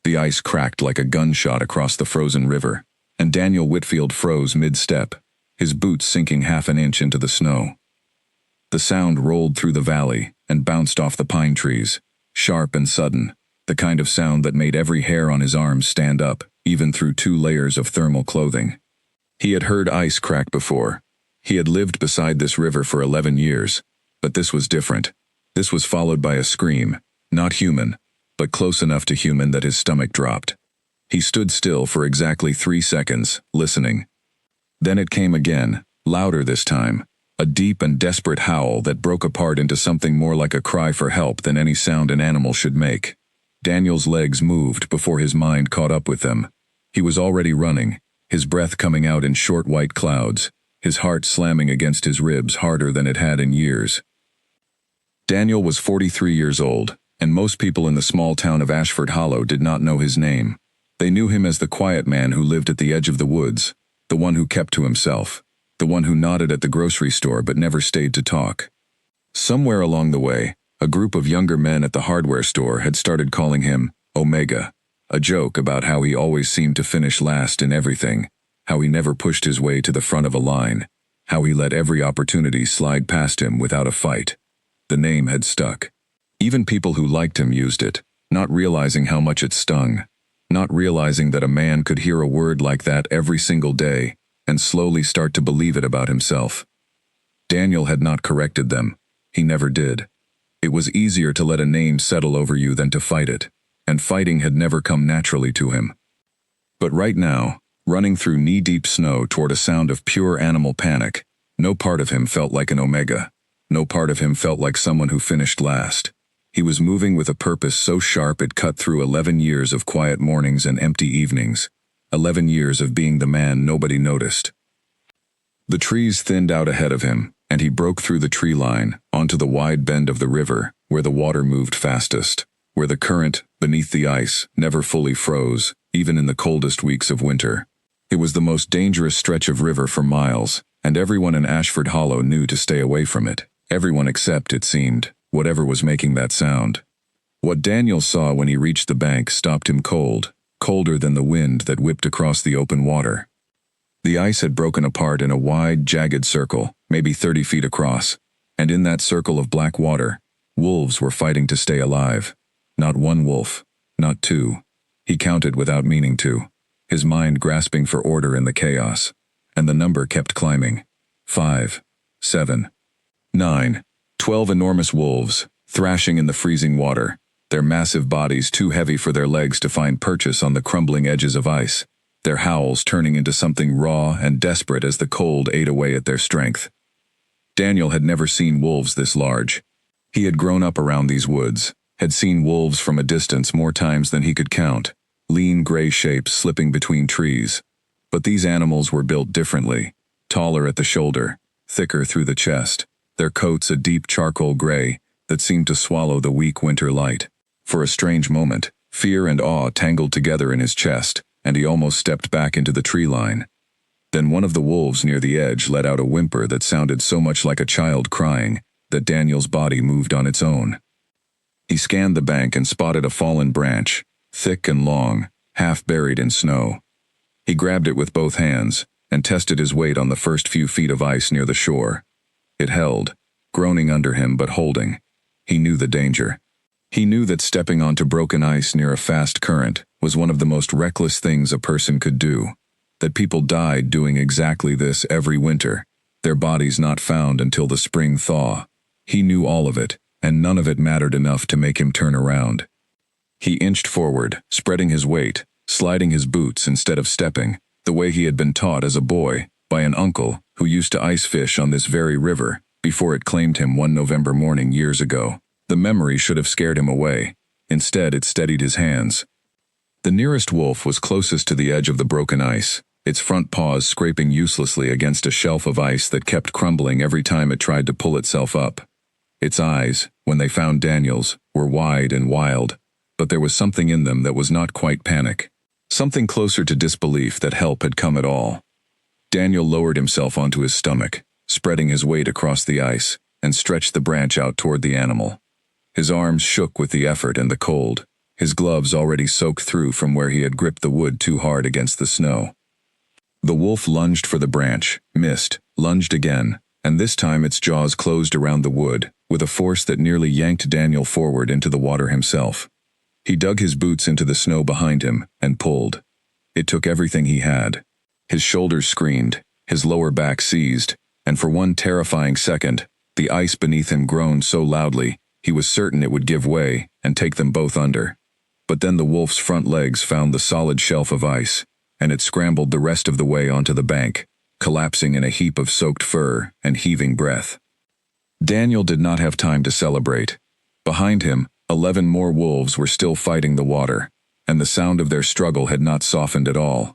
The ice cracked like a gunshot across the frozen river, and Daniel Whitfield froze mid-step, his boots sinking half an inch into the snow. The sound rolled through the valley and bounced off the pine trees, sharp and sudden, the kind of sound that made every hair on his arms stand up, even through 2 layers of thermal clothing. He had heard ice crack before. He had lived beside this river for 11 years, but this was different. This was followed by a scream, not human, but close enough to human that his stomach dropped. He stood still for exactly 3 seconds, listening. Then it came again, louder this time, a deep and desperate howl that broke apart into something more like a cry for help than any sound an animal should make. Daniel's legs moved before his mind caught up with them. He was already running, his breath coming out in short white clouds, his heart slamming against his ribs harder than it had in years. Daniel was 43 years old, and most people in the small town of Ashford Hollow did not know his name. They knew him as the quiet man who lived at the edge of the woods, the one who kept to himself, the one who nodded at the grocery store but never stayed to talk. Somewhere along the way, a group of younger men at the hardware store had started calling him Omega, a joke about how he always seemed to finish last in everything, how he never pushed his way to the front of a line, how he let every opportunity slide past him without a fight. The name had stuck. Even people who liked him used it, not realizing how much it stung, not realizing that a man could hear a word like that every single day and slowly start to believe it about himself. Daniel had not corrected them. He never did. It was easier to let a name settle over you than to fight it, and fighting had never come naturally to him. But right now, running through knee-deep snow toward a sound of pure animal panic, no part of him felt like an Omega. No part of him felt like someone who finished last. He was moving with a purpose so sharp it cut through 11 years of quiet mornings and empty evenings, 11 years of being the man nobody noticed. The trees thinned out ahead of him, and he broke through the tree line, onto the wide bend of the river, where the water moved fastest, where the current, beneath the ice, never fully froze, even in the coldest weeks of winter. It was the most dangerous stretch of river for miles, and everyone in Ashford Hollow knew to stay away from it. Everyone except, it seemed, whatever was making that sound. What Daniel saw when he reached the bank stopped him cold, colder than the wind that whipped across the open water. The ice had broken apart in a wide, jagged circle, maybe 30 feet across, and in that circle of black water, wolves were fighting to stay alive. Not one wolf, not 2. He counted without meaning to, his mind grasping for order in the chaos, and the number kept climbing. 5, 7, 9, 12 enormous wolves, thrashing in the freezing water, their massive bodies too heavy for their legs to find purchase on the crumbling edges of ice, their howls turning into something raw and desperate as the cold ate away at their strength. Daniel had never seen wolves this large. He had grown up around these woods, had seen wolves from a distance more times than he could count, lean gray shapes slipping between trees. But these animals were built differently, taller at the shoulder, thicker through the chest, their coats a deep charcoal gray that seemed to swallow the weak winter light. For a strange moment, fear and awe tangled together in his chest, and he almost stepped back into the tree line. Then one of the wolves near the edge let out a whimper that sounded so much like a child crying that Daniel's body moved on its own. He scanned the bank and spotted a fallen branch, thick and long, half buried in snow. He grabbed it with both hands and tested his weight on the first few feet of ice near the shore. It held, groaning under him but holding. He knew the danger. He knew that stepping onto broken ice near a fast current was one of the most reckless things a person could do, that people died doing exactly this every winter, their bodies not found until the spring thaw. He knew all of it, and none of it mattered enough to make him turn around. He inched forward, spreading his weight, sliding his boots instead of stepping, the way he had been taught as a boy by an uncle who used to ice fish on this very river before it claimed him one November morning years ago. The memory should have scared him away. Instead, it steadied his hands. The nearest wolf was closest to the edge of the broken ice, its front paws scraping uselessly against a shelf of ice that kept crumbling every time it tried to pull itself up. Its eyes, when they found Daniel's, were wide and wild, but there was something in them that was not quite panic, something closer to disbelief that help had come at all. Daniel lowered himself onto his stomach, spreading his weight across the ice, and stretched the branch out toward the animal. His arms shook with the effort and the cold, his gloves already soaked through from where he had gripped the wood too hard against the snow. The wolf lunged for the branch, missed, lunged again, and this time its jaws closed around the wood, with a force that nearly yanked Daniel forward into the water himself. He dug his boots into the snow behind him, and pulled. It took everything he had. His shoulders screamed, his lower back seized, and for one terrifying second, the ice beneath him groaned so loudly, he was certain it would give way and take them both under. But then the wolf's front legs found the solid shelf of ice, and it scrambled the rest of the way onto the bank, collapsing in a heap of soaked fur and heaving breath. Daniel did not have time to celebrate. Behind him, 11 more wolves were still fighting the water, and the sound of their struggle had not softened at all.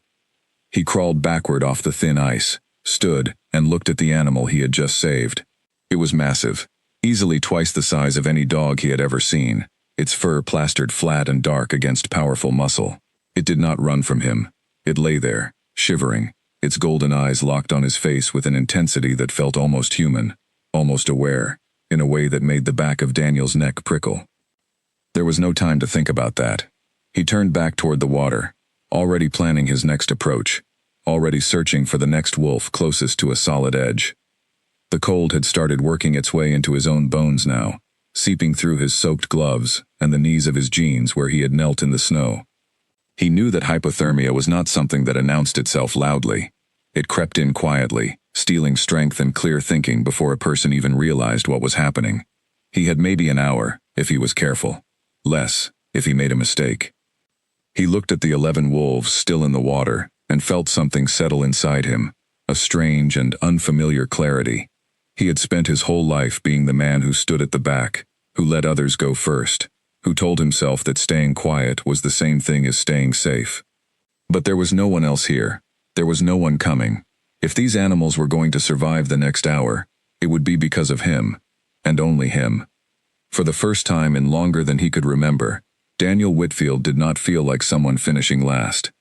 He crawled backward off the thin ice, stood, and looked at the animal he had just saved. It was massive, easily twice the size of any dog he had ever seen, its fur plastered flat and dark against powerful muscle. It did not run from him. It lay there, shivering, its golden eyes locked on his face with an intensity that felt almost human, almost aware, in a way that made the back of Daniel's neck prickle. There was no time to think about that. He turned back toward the water, already planning his next approach, already searching for the next wolf closest to a solid edge. The cold had started working its way into his own bones now, seeping through his soaked gloves and the knees of his jeans where he had knelt in the snow. He knew that hypothermia was not something that announced itself loudly. It crept in quietly, stealing strength and clear thinking before a person even realized what was happening. He had maybe an hour, if he was careful. Less, if he made a mistake. He looked at the 11 wolves still in the water and felt something settle inside him, a strange and unfamiliar clarity. He had spent his whole life being the man who stood at the back, who let others go first, who told himself that staying quiet was the same thing as staying safe. But there was no one else here. There was no one coming. If these animals were going to survive the next hour, it would be because of him, and only him. For the first time in longer than he could remember, Daniel Whitfield did not feel like someone finishing last.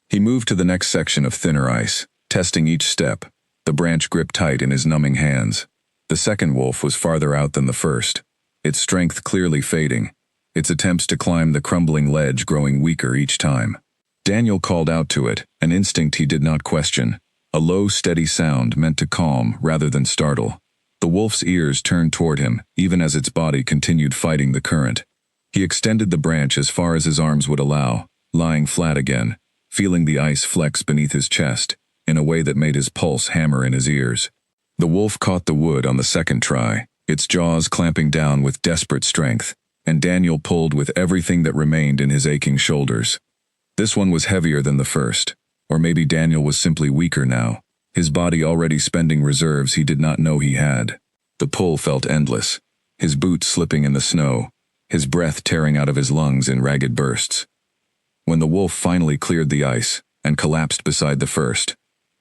He moved to the next section of thinner ice, testing each step, the branch gripped tight in his numbing hands. The second wolf was farther out than the first, its strength clearly fading, its attempts to climb the crumbling ledge growing weaker each time. Daniel called out to it, an instinct he did not question, a low, steady sound meant to calm rather than startle. The wolf's ears turned toward him, even as its body continued fighting the current. He extended the branch as far as his arms would allow, lying flat again, feeling the ice flex beneath his chest, in a way that made his pulse hammer in his ears. The wolf caught the wood on the second try, its jaws clamping down with desperate strength, and Daniel pulled with everything that remained in his aching shoulders. This one was heavier than the first, or maybe Daniel was simply weaker now, his body already spending reserves he did not know he had. The pull felt endless, his boots slipping in the snow, his breath tearing out of his lungs in ragged bursts. When the wolf finally cleared the ice and collapsed beside the first,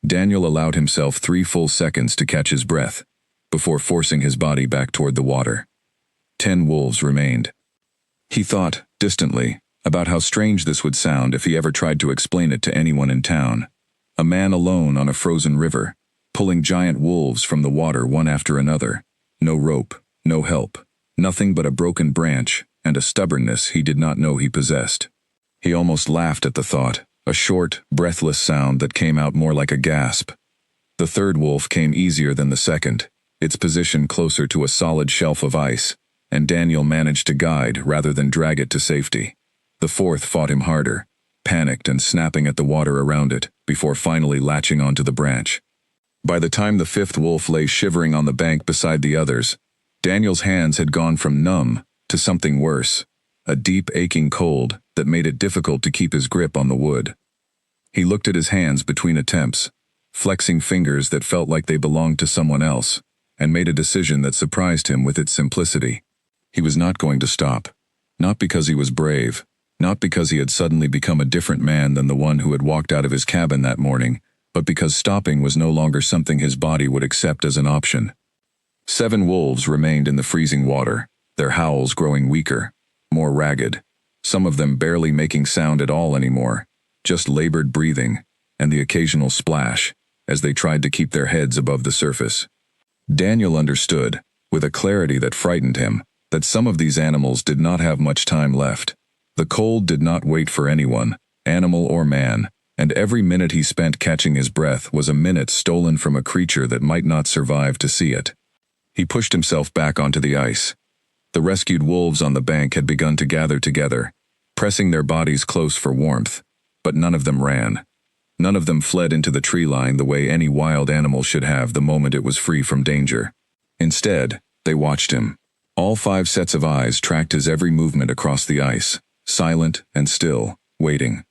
Daniel allowed himself 3 full seconds to catch his breath, before forcing his body back toward the water. 10 wolves remained. He thought, distantly, about how strange this would sound if he ever tried to explain it to anyone in town. A man alone on a frozen river, pulling giant wolves from the water one after another. No rope, no help, nothing but a broken branch and a stubbornness he did not know he possessed. He almost laughed at the thought, a short, breathless sound that came out more like a gasp. The third wolf came easier than the second, its position closer to a solid shelf of ice, and Daniel managed to guide rather than drag it to safety. The fourth fought him harder, panicked and snapping at the water around it, before finally latching onto the branch. By the time the fifth wolf lay shivering on the bank beside the others, Daniel's hands had gone from numb to something worse, a deep aching cold that made it difficult to keep his grip on the wood. He looked at his hands between attempts, flexing fingers that felt like they belonged to someone else, and made a decision that surprised him with its simplicity. He was not going to stop, not because he was brave, not because he had suddenly become a different man than the one who had walked out of his cabin that morning, but because stopping was no longer something his body would accept as an option. 7 wolves remained in the freezing water, their howls growing weaker, more ragged, some of them barely making sound at all anymore, just labored breathing, and the occasional splash, as they tried to keep their heads above the surface. Daniel understood, with a clarity that frightened him, that some of these animals did not have much time left. The cold did not wait for anyone, animal or man, and every minute he spent catching his breath was a minute stolen from a creature that might not survive to see it. He pushed himself back onto the ice. The rescued wolves on the bank had begun to gather together, pressing their bodies close for warmth, but none of them ran. None of them fled into the tree line the way any wild animal should have the moment it was free from danger. Instead, they watched him. All 5 sets of eyes tracked his every movement across the ice, silent and still, waiting.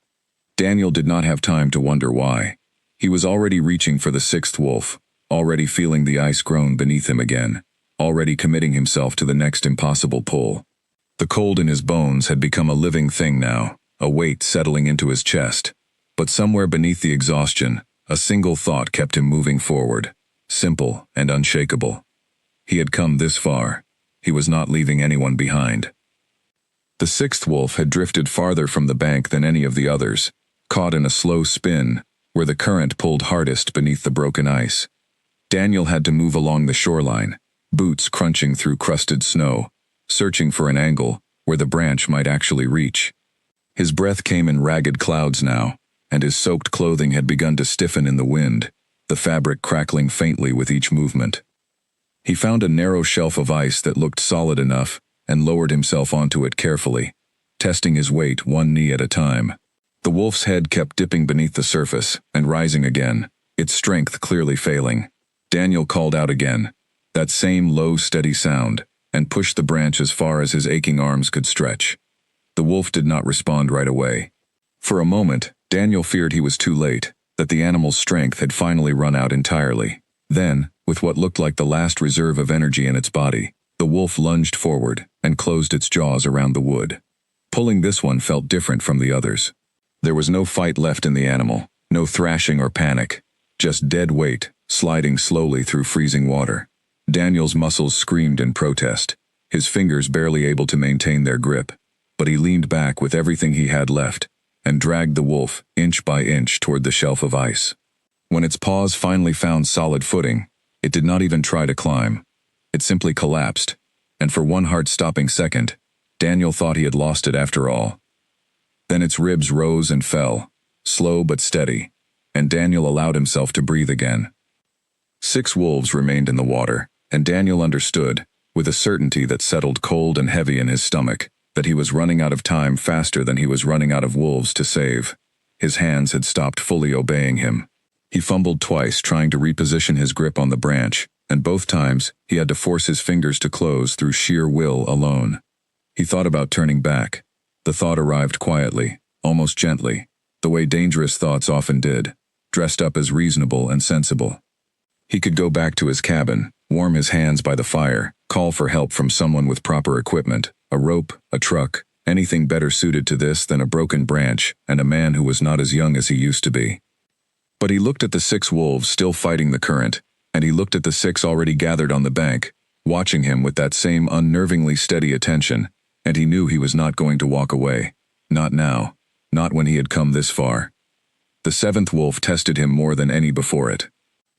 Daniel did not have time to wonder why. He was already reaching for the 6th wolf, already feeling the ice groan beneath him again, already committing himself to the next impossible pull. The cold in his bones had become a living thing now, a weight settling into his chest. But somewhere beneath the exhaustion, a single thought kept him moving forward, simple and unshakable. He had come this far. He was not leaving anyone behind. The 6th wolf had drifted farther from the bank than any of the others, caught in a slow spin, where the current pulled hardest beneath the broken ice. Daniel had to move along the shoreline, boots crunching through crusted snow, searching for an angle where the branch might actually reach. His breath came in ragged clouds now, and his soaked clothing had begun to stiffen in the wind, the fabric crackling faintly with each movement. He found a narrow shelf of ice that looked solid enough and lowered himself onto it carefully, testing his weight one knee at a time. The wolf's head kept dipping beneath the surface and rising again, its strength clearly failing. Daniel called out again, that same low, steady sound, and pushed the branch as far as his aching arms could stretch. The wolf did not respond right away. For a moment, Daniel feared he was too late, that the animal's strength had finally run out entirely. Then, with what looked like the last reserve of energy in its body, the wolf lunged forward and closed its jaws around the wood. Pulling this one felt different from the others. There was no fight left in the animal, no thrashing or panic, just dead weight, sliding slowly through freezing water. Daniel's muscles screamed in protest, his fingers barely able to maintain their grip, but he leaned back with everything he had left, and dragged the wolf inch by inch toward the shelf of ice. When its paws finally found solid footing, it did not even try to climb. It simply collapsed, and for one heart-stopping second, Daniel thought he had lost it after all. Then its ribs rose and fell, slow but steady, and Daniel allowed himself to breathe again. 6 wolves remained in the water, and Daniel understood, with a certainty that settled cold and heavy in his stomach, that he was running out of time faster than he was running out of wolves to save. His hands had stopped fully obeying him. He fumbled twice trying to reposition his grip on the branch, and both times he had to force his fingers to close through sheer will alone. He thought about turning back. The thought arrived quietly, almost gently, the way dangerous thoughts often did, dressed up as reasonable and sensible. He could go back to his cabin, warm his hands by the fire, call for help from someone with proper equipment, a rope, a truck, anything better suited to this than a broken branch and a man who was not as young as he used to be. But he looked at the 6 wolves still fighting the current, and he looked at the 6 already gathered on the bank, watching him with that same unnervingly steady attention, and he knew he was not going to walk away. Not now. Not when he had come this far. The 7th wolf tested him more than any before it.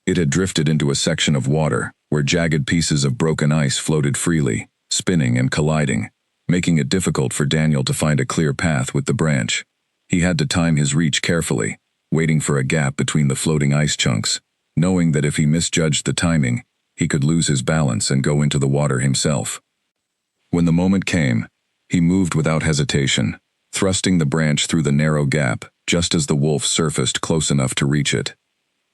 It had drifted into a section of water, where jagged pieces of broken ice floated freely, spinning and colliding, making it difficult for Daniel to find a clear path with the branch. He had to time his reach carefully, waiting for a gap between the floating ice chunks, knowing that if he misjudged the timing, he could lose his balance and go into the water himself. When the moment came, he moved without hesitation, thrusting the branch through the narrow gap just as the wolf surfaced close enough to reach it.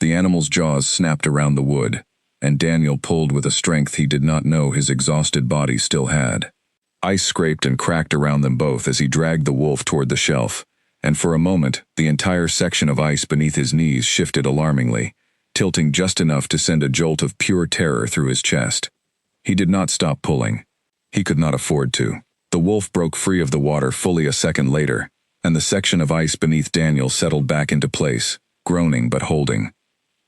The animal's jaws snapped around the wood, and Daniel pulled with a strength he did not know his exhausted body still had. Ice scraped and cracked around them both as he dragged the wolf toward the shelf, and for a moment the entire section of ice beneath his knees shifted alarmingly, tilting just enough to send a jolt of pure terror through his chest. He did not stop pulling. He could not afford to. The wolf broke free of the water fully a second later, and the section of ice beneath Daniel settled back into place, groaning but holding.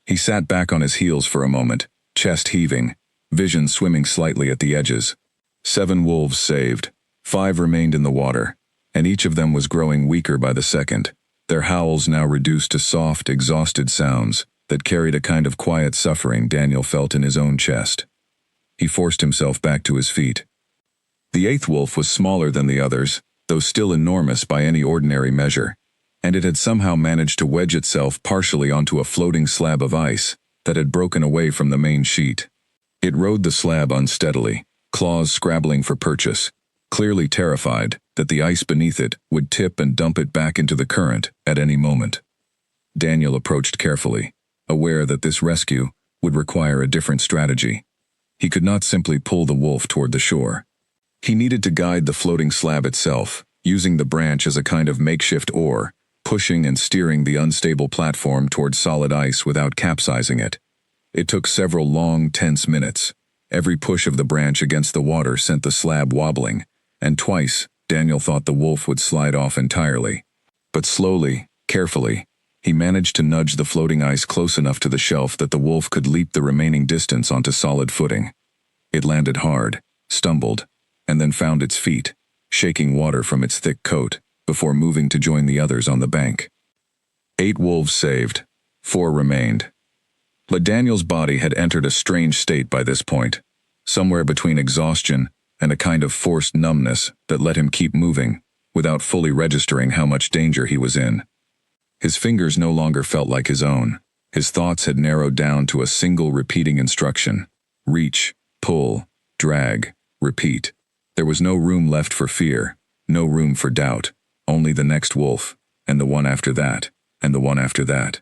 He sat back on his heels for a moment, chest heaving, vision swimming slightly at the edges. 7 wolves saved. 5 remained in the water, and each of them was growing weaker by the second, their howls now reduced to soft, exhausted sounds that carried a kind of quiet suffering Daniel felt in his own chest. He forced himself back to his feet. The 8th wolf was smaller than the others, though still enormous by any ordinary measure, and it had somehow managed to wedge itself partially onto a floating slab of ice that had broken away from the main sheet. It rode the slab unsteadily, claws scrabbling for purchase, clearly terrified that the ice beneath it would tip and dump it back into the current at any moment. Daniel approached carefully, aware that this rescue would require a different strategy. He could not simply pull the wolf toward the shore. He needed to guide the floating slab itself, using the branch as a kind of makeshift oar, pushing and steering the unstable platform toward solid ice without capsizing it. It took several long, tense minutes. Every push of the branch against the water sent the slab wobbling, and twice Daniel thought the wolf would slide off entirely. But slowly, carefully, he managed to nudge the floating ice close enough to the shelf that the wolf could leap the remaining distance onto solid footing. It landed hard, stumbled, and then found its feet, shaking water from its thick coat, before moving to join the others on the bank. 8 wolves saved, 4 remained. But Daniel's body had entered a strange state by this point, somewhere between exhaustion and a kind of forced numbness that let him keep moving, without fully registering how much danger he was in. His fingers no longer felt like his own. His thoughts had narrowed down to a single repeating instruction: reach, pull, drag, repeat. There was no room left for fear, no room for doubt, only the next wolf, and the one after that, and the one after that.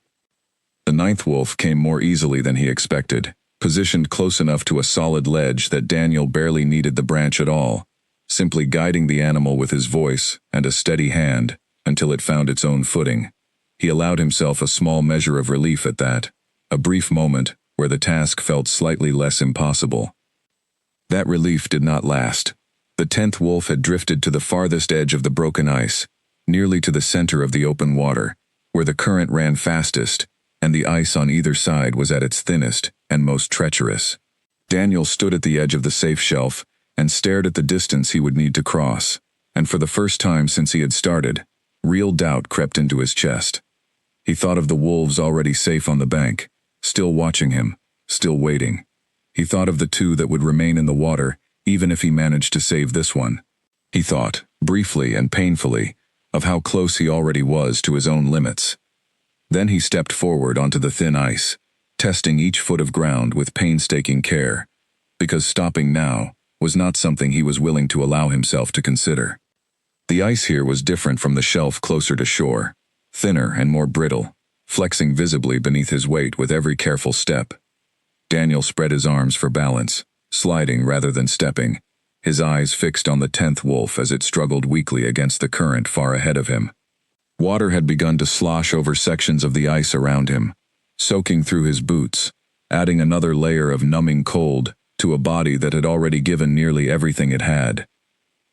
The 9th wolf came more easily than he expected, positioned close enough to a solid ledge that Daniel barely needed the branch at all, simply guiding the animal with his voice and a steady hand until it found its own footing. He allowed himself a small measure of relief at that, a brief moment where the task felt slightly less impossible. That relief did not last. The 10th wolf had drifted to the farthest edge of the broken ice, nearly to the center of the open water, where the current ran fastest, and the ice on either side was at its thinnest and most treacherous. Daniel stood at the edge of the safe shelf and stared at the distance he would need to cross, and for the first time since he had started, real doubt crept into his chest. He thought of the wolves already safe on the bank, still watching him, still waiting. He thought of the 2 that would remain in the water, even if he managed to save this one. He thought, briefly and painfully, of how close he already was to his own limits. Then he stepped forward onto the thin ice, testing each foot of ground with painstaking care, because stopping now was not something he was willing to allow himself to consider. The ice here was different from the shelf closer to shore, thinner and more brittle, flexing visibly beneath his weight with every careful step. Daniel spread his arms for balance, sliding rather than stepping, his eyes fixed on the 10th wolf as it struggled weakly against the current far ahead of him. Water had begun to slosh over sections of the ice around him, soaking through his boots, adding another layer of numbing cold to a body that had already given nearly everything it had.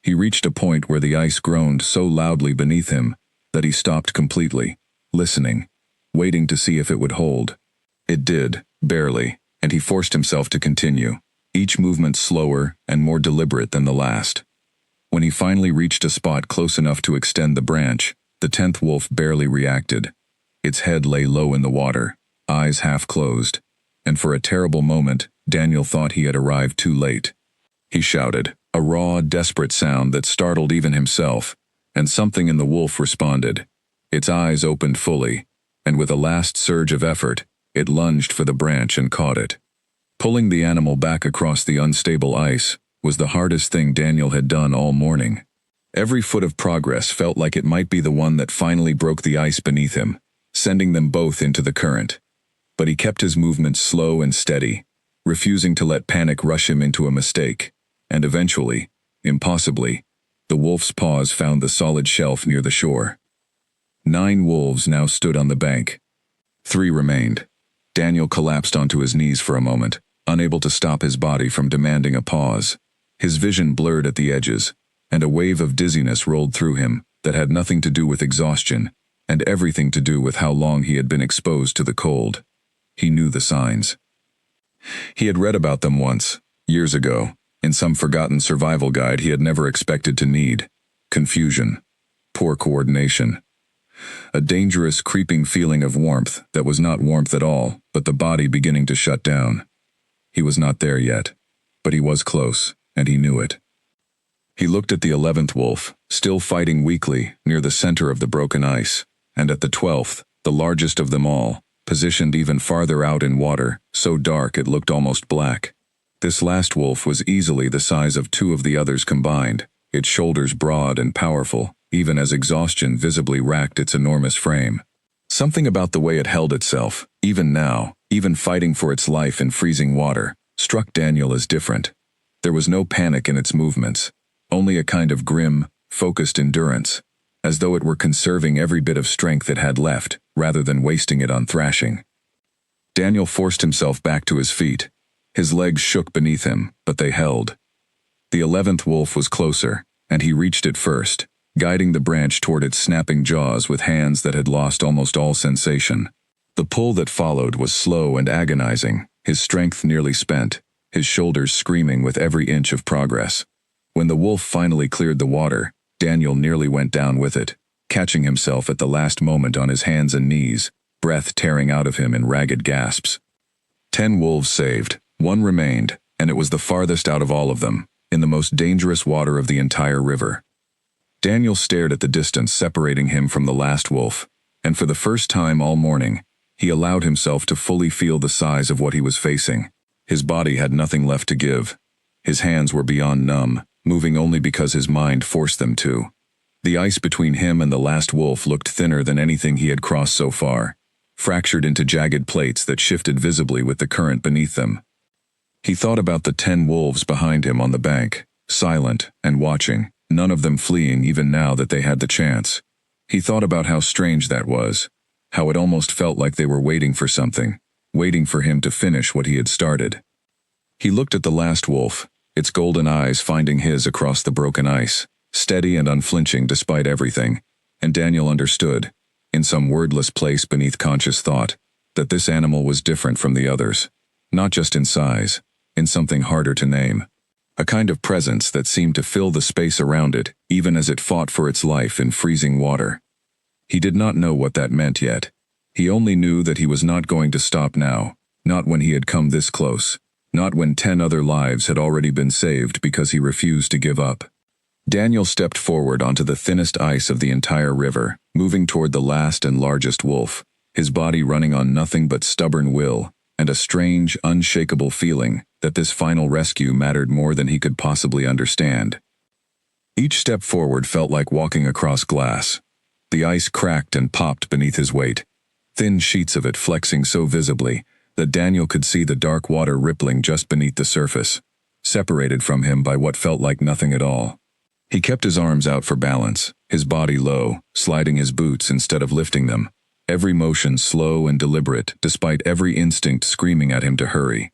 He reached a point where the ice groaned so loudly beneath him that he stopped completely, listening, waiting to see if it would hold. It did, barely, and he forced himself to continue, each movement slower and more deliberate than the last. When he finally reached a spot close enough to extend the branch, the 10th wolf barely reacted. Its head lay low in the water, eyes half closed, and for a terrible moment, Daniel thought he had arrived too late. He shouted, a raw, desperate sound that startled even himself, and something in the wolf responded. Its eyes opened fully, and with a last surge of effort, it lunged for the branch and caught it. Pulling the animal back across the unstable ice was the hardest thing Daniel had done all morning. Every foot of progress felt like it might be the one that finally broke the ice beneath him, sending them both into the current. But he kept his movements slow and steady, refusing to let panic rush him into a mistake, and eventually, impossibly, the wolf's paws found the solid shelf near the shore. 9 wolves now stood on the bank. 3 remained. Daniel collapsed onto his knees for a moment, unable to stop his body from demanding a pause. His vision blurred at the edges, and a wave of dizziness rolled through him that had nothing to do with exhaustion, and everything to do with how long he had been exposed to the cold. He knew the signs. He had read about them once, years ago, in some forgotten survival guide he had never expected to need. Confusion, poor coordination, a dangerous creeping feeling of warmth that was not warmth at all, but the body beginning to shut down. He was not there yet, but he was close, and he knew it. He looked at the 11th wolf, still fighting weakly near the center of the broken ice, and at the 12th, the largest of them all, positioned even farther out in water, so dark it looked almost black. This last wolf was easily the size of 2 of the others combined, its shoulders broad and powerful, even as exhaustion visibly racked its enormous frame. Something about the way it held itself, even now, even fighting for its life in freezing water, struck Daniel as different. There was no panic in its movements, only a kind of grim, focused endurance, as though it were conserving every bit of strength it had left, rather than wasting it on thrashing. Daniel forced himself back to his feet. His legs shook beneath him, but they held. The 11th wolf was closer, and he reached it first, guiding the branch toward its snapping jaws with hands that had lost almost all sensation. The pull that followed was slow and agonizing, his strength nearly spent, his shoulders screaming with every inch of progress. When the wolf finally cleared the water, Daniel nearly went down with it, catching himself at the last moment on his hands and knees, breath tearing out of him in ragged gasps. 10 wolves saved, 1 remained, and it was the farthest out of all of them, in the most dangerous water of the entire river. Daniel stared at the distance separating him from the last wolf, and for the first time all morning, he allowed himself to fully feel the size of what he was facing. His body had nothing left to give. His hands were beyond numb, moving only because his mind forced them to. The ice between him and the last wolf looked thinner than anything he had crossed so far, fractured into jagged plates that shifted visibly with the current beneath them. He thought about the 10 wolves behind him on the bank, silent and watching, none of them fleeing even now that they had the chance. He thought about how strange that was, how it almost felt like they were waiting for something, waiting for him to finish what he had started. He looked at the last wolf, its golden eyes finding his across the broken ice, steady and unflinching despite everything, and Daniel understood, in some wordless place beneath conscious thought, that this animal was different from the others, not just in size, in something harder to name. A kind of presence that seemed to fill the space around it, even as it fought for its life in freezing water. He did not know what that meant yet. He only knew that he was not going to stop now, not when he had come this close, not when 10 other lives had already been saved because he refused to give up. Daniel stepped forward onto the thinnest ice of the entire river, moving toward the last and largest wolf, his body running on nothing but stubborn will, and a strange, unshakable feeling that this final rescue mattered more than he could possibly understand. Each step forward felt like walking across glass. The ice cracked and popped beneath his weight, thin sheets of it flexing so visibly that Daniel could see the dark water rippling just beneath the surface, separated from him by what felt like nothing at all. He kept his arms out for balance, his body low, sliding his boots instead of lifting them, every motion slow and deliberate despite every instinct screaming at him to hurry.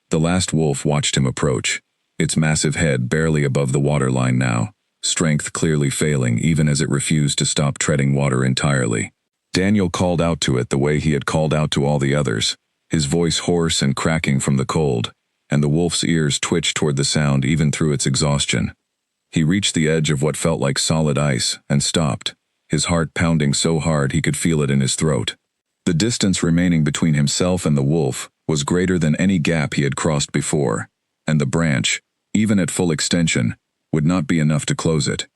The last wolf watched him approach, its massive head barely above the waterline now, strength clearly failing even as it refused to stop treading water entirely. Daniel called out to it the way he had called out to all the others, his voice hoarse and cracking from the cold, and the wolf's ears twitched toward the sound even through its exhaustion. He reached the edge of what felt like solid ice and stopped, his heart pounding so hard he could feel it in his throat. The distance remaining between himself and the wolf was greater than any gap he had crossed before, and the branch, even at full extension, would not be enough to close it.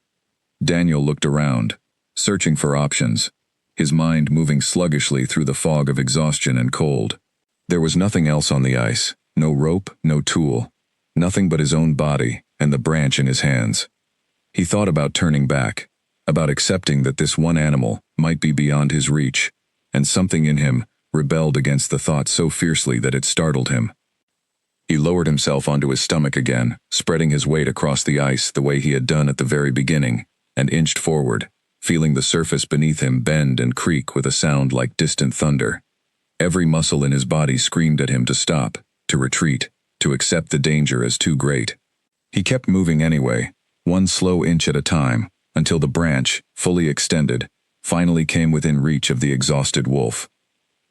Daniel looked around, searching for options, his mind moving sluggishly through the fog of exhaustion and cold. There was nothing else on the ice, no rope, no tool, nothing but his own body and the branch in his hands. He thought about turning back, about accepting that this one animal might be beyond his reach, and something in him rebelled against the thought so fiercely that it startled him. He lowered himself onto his stomach again, spreading his weight across the ice the way he had done at the very beginning, and inched forward, feeling the surface beneath him bend and creak with a sound like distant thunder. Every muscle in his body screamed at him to stop, to retreat, to accept the danger as too great. He kept moving anyway, one slow inch at a time, until the branch, fully extended, finally came within reach of the exhausted wolf.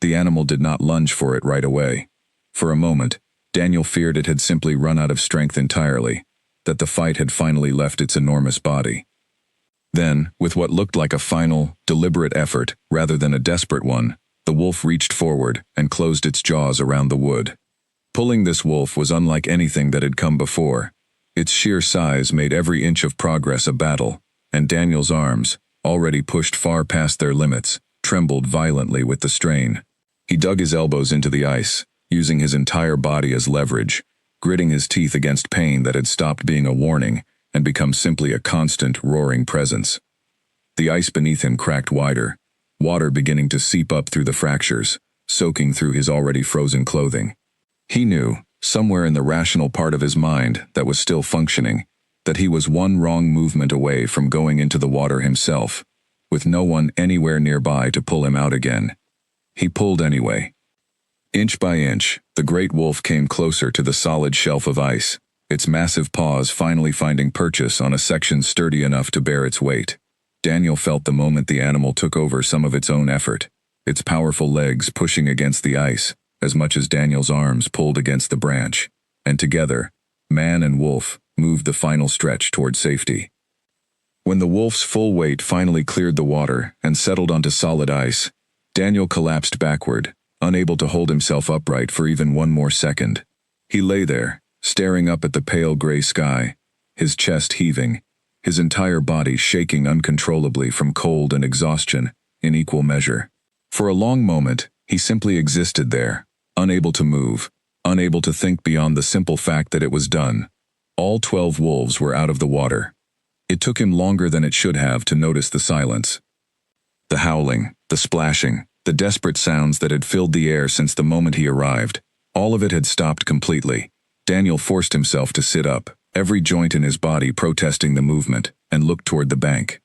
The animal did not lunge for it right away. For a moment, Daniel feared it had simply run out of strength entirely, that the fight had finally left its enormous body. Then, with what looked like a final, deliberate effort rather than a desperate one, the wolf reached forward and closed its jaws around the wood. Pulling this wolf was unlike anything that had come before. Its sheer size made every inch of progress a battle, and Daniel's arms, already pushed far past their limits, trembled violently with the strain. He dug his elbows into the ice, using his entire body as leverage, gritting his teeth against pain that had stopped being a warning and become simply a constant, roaring presence. The ice beneath him cracked wider, water beginning to seep up through the fractures, soaking through his already frozen clothing. He knew, somewhere in the rational part of his mind that was still functioning, that he was one wrong movement away from going into the water himself, with no one anywhere nearby to pull him out again. He pulled anyway. Inch by inch, the great wolf came closer to the solid shelf of ice, its massive paws finally finding purchase on a section sturdy enough to bear its weight. Daniel felt the moment the animal took over some of its own effort, its powerful legs pushing against the ice, as much as Daniel's arms pulled against the branch, and together, man and wolf moved the final stretch toward safety. When the wolf's full weight finally cleared the water and settled onto solid ice, Daniel collapsed backward, unable to hold himself upright for even one more second. He lay there, staring up at the pale gray sky, his chest heaving, his entire body shaking uncontrollably from cold and exhaustion in equal measure. For a long moment, he simply existed there, unable to move, unable to think beyond the simple fact that it was done. All 12 wolves were out of the water. It took him longer than it should have to notice the silence. The howling, the splashing, the desperate sounds that had filled the air since the moment he arrived, all of it had stopped completely. Daniel forced himself to sit up, every joint in his body protesting the movement, and looked toward the bank.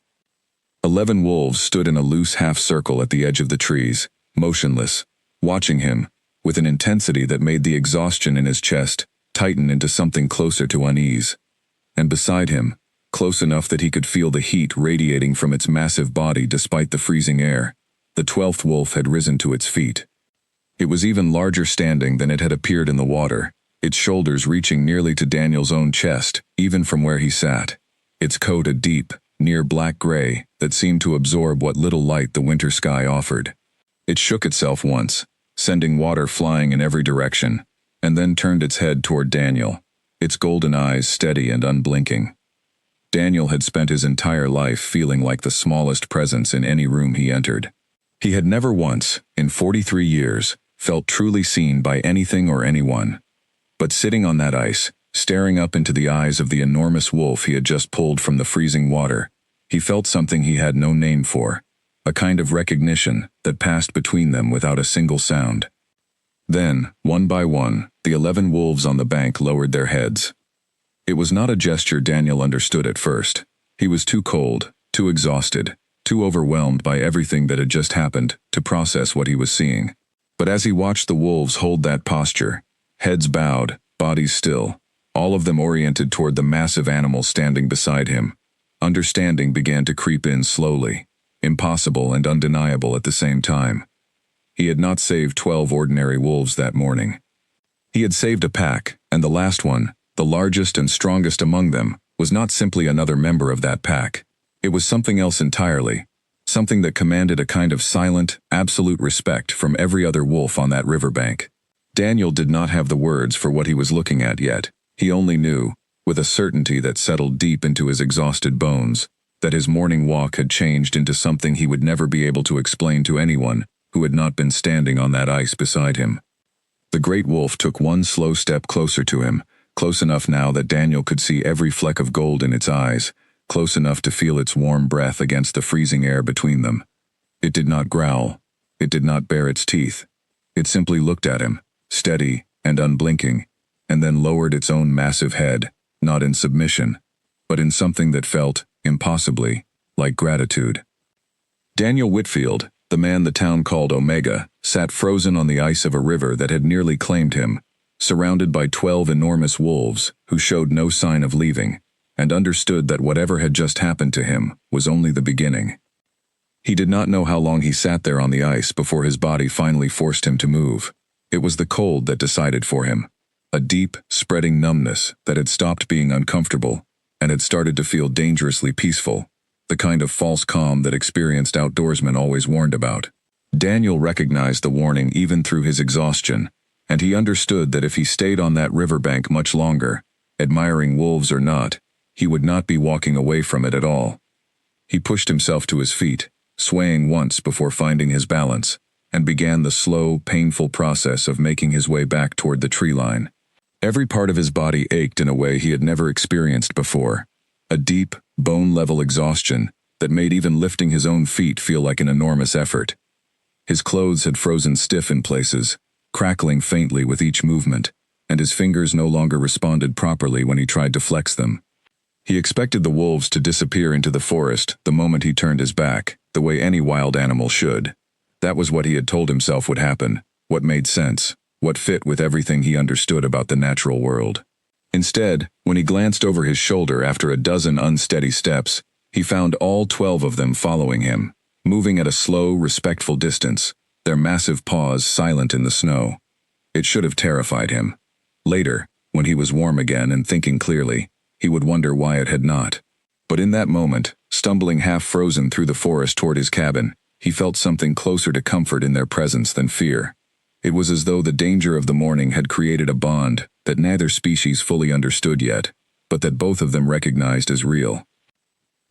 11 wolves stood in a loose half-circle at the edge of the trees, motionless, watching him, with an intensity that made the exhaustion in his chest tighten into something closer to unease. And beside him, close enough that he could feel the heat radiating from its massive body despite the freezing air, the 12th wolf had risen to its feet. It was even larger standing than it had appeared in the water, its shoulders reaching nearly to Daniel's own chest, even from where he sat. Its coat a deep, near black gray that seemed to absorb what little light the winter sky offered. It shook itself once, sending water flying in every direction, and then turned its head toward Daniel, its golden eyes steady and unblinking. Daniel had spent his entire life feeling like the smallest presence in any room he entered. He had never once, in 43 years, felt truly seen by anything or anyone. But sitting on that ice, staring up into the eyes of the enormous wolf he had just pulled from the freezing water, he felt something he had no name for, a kind of recognition that passed between them without a single sound. Then, one by one, the 11 wolves on the bank lowered their heads. It was not a gesture Daniel understood at first. He was too cold, too exhausted, too overwhelmed by everything that had just happened to process what he was seeing. But as he watched the wolves hold that posture, heads bowed, bodies still, all of them oriented toward the massive animal standing beside him, understanding began to creep in slowly, impossible and undeniable at the same time. He had not saved 12 ordinary wolves that morning. He had saved a pack, and the last one, the largest and strongest among them, was not simply another member of that pack. It was something else entirely, something that commanded a kind of silent, absolute respect from every other wolf on that riverbank. Daniel did not have the words for what he was looking at yet. He only knew, with a certainty that settled deep into his exhausted bones, that his morning walk had changed into something he would never be able to explain to anyone who had not been standing on that ice beside him. The great wolf took one slow step closer to him, close enough now that Daniel could see every fleck of gold in its eyes, close enough to feel its warm breath against the freezing air between them. It did not growl. It did not bare its teeth. It simply looked at him, steady and unblinking, and then lowered its own massive head, not in submission, but in something that felt, impossibly, like gratitude. Daniel Whitfield, the man the town called Omega, sat frozen on the ice of a river that had nearly claimed him, surrounded by 12 enormous wolves who showed no sign of leaving, and understood that whatever had just happened to him was only the beginning. He did not know how long he sat there on the ice before his body finally forced him to move. It was the cold that decided for him, a deep, spreading numbness that had stopped being uncomfortable and had started to feel dangerously peaceful, the kind of false calm that experienced outdoorsmen always warned about. Daniel recognized the warning even through his exhaustion, and he understood that if he stayed on that riverbank much longer, Admiring wolves or not, he would not be walking away from it at all. He pushed himself to his feet, swaying once before finding his balance, and began the slow, painful process of making his way back toward the tree line. Every part of his body ached in a way he had never experienced before, a deep, bone-level exhaustion that made even lifting his own feet feel like an enormous effort. His clothes had frozen stiff in places, crackling faintly with each movement, and his fingers no longer responded properly when he tried to flex them. He expected the wolves to disappear into the forest the moment he turned his back, the way any wild animal should. That was what he had told himself would happen, what made sense, what fit with everything he understood about the natural world. Instead, when he glanced over his shoulder after a dozen unsteady steps, he found all 12 of them following him, moving at a slow, respectful distance, their massive paws silent in the snow. It should have terrified him. Later, when he was warm again and thinking clearly, he would wonder why it had not. But in that moment, stumbling half-frozen through the forest toward his cabin, he felt something closer to comfort in their presence than fear. It was as though the danger of the morning had created a bond that neither species fully understood yet, but that both of them recognized as real.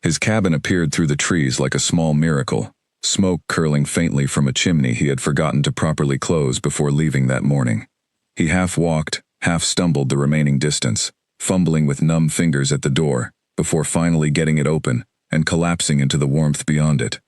His cabin appeared through the trees like a small miracle, smoke curling faintly from a chimney he had forgotten to properly close before leaving that morning. He half-walked, half-stumbled the remaining distance, fumbling with numb fingers at the door, before finally getting it open and collapsing into the warmth beyond it.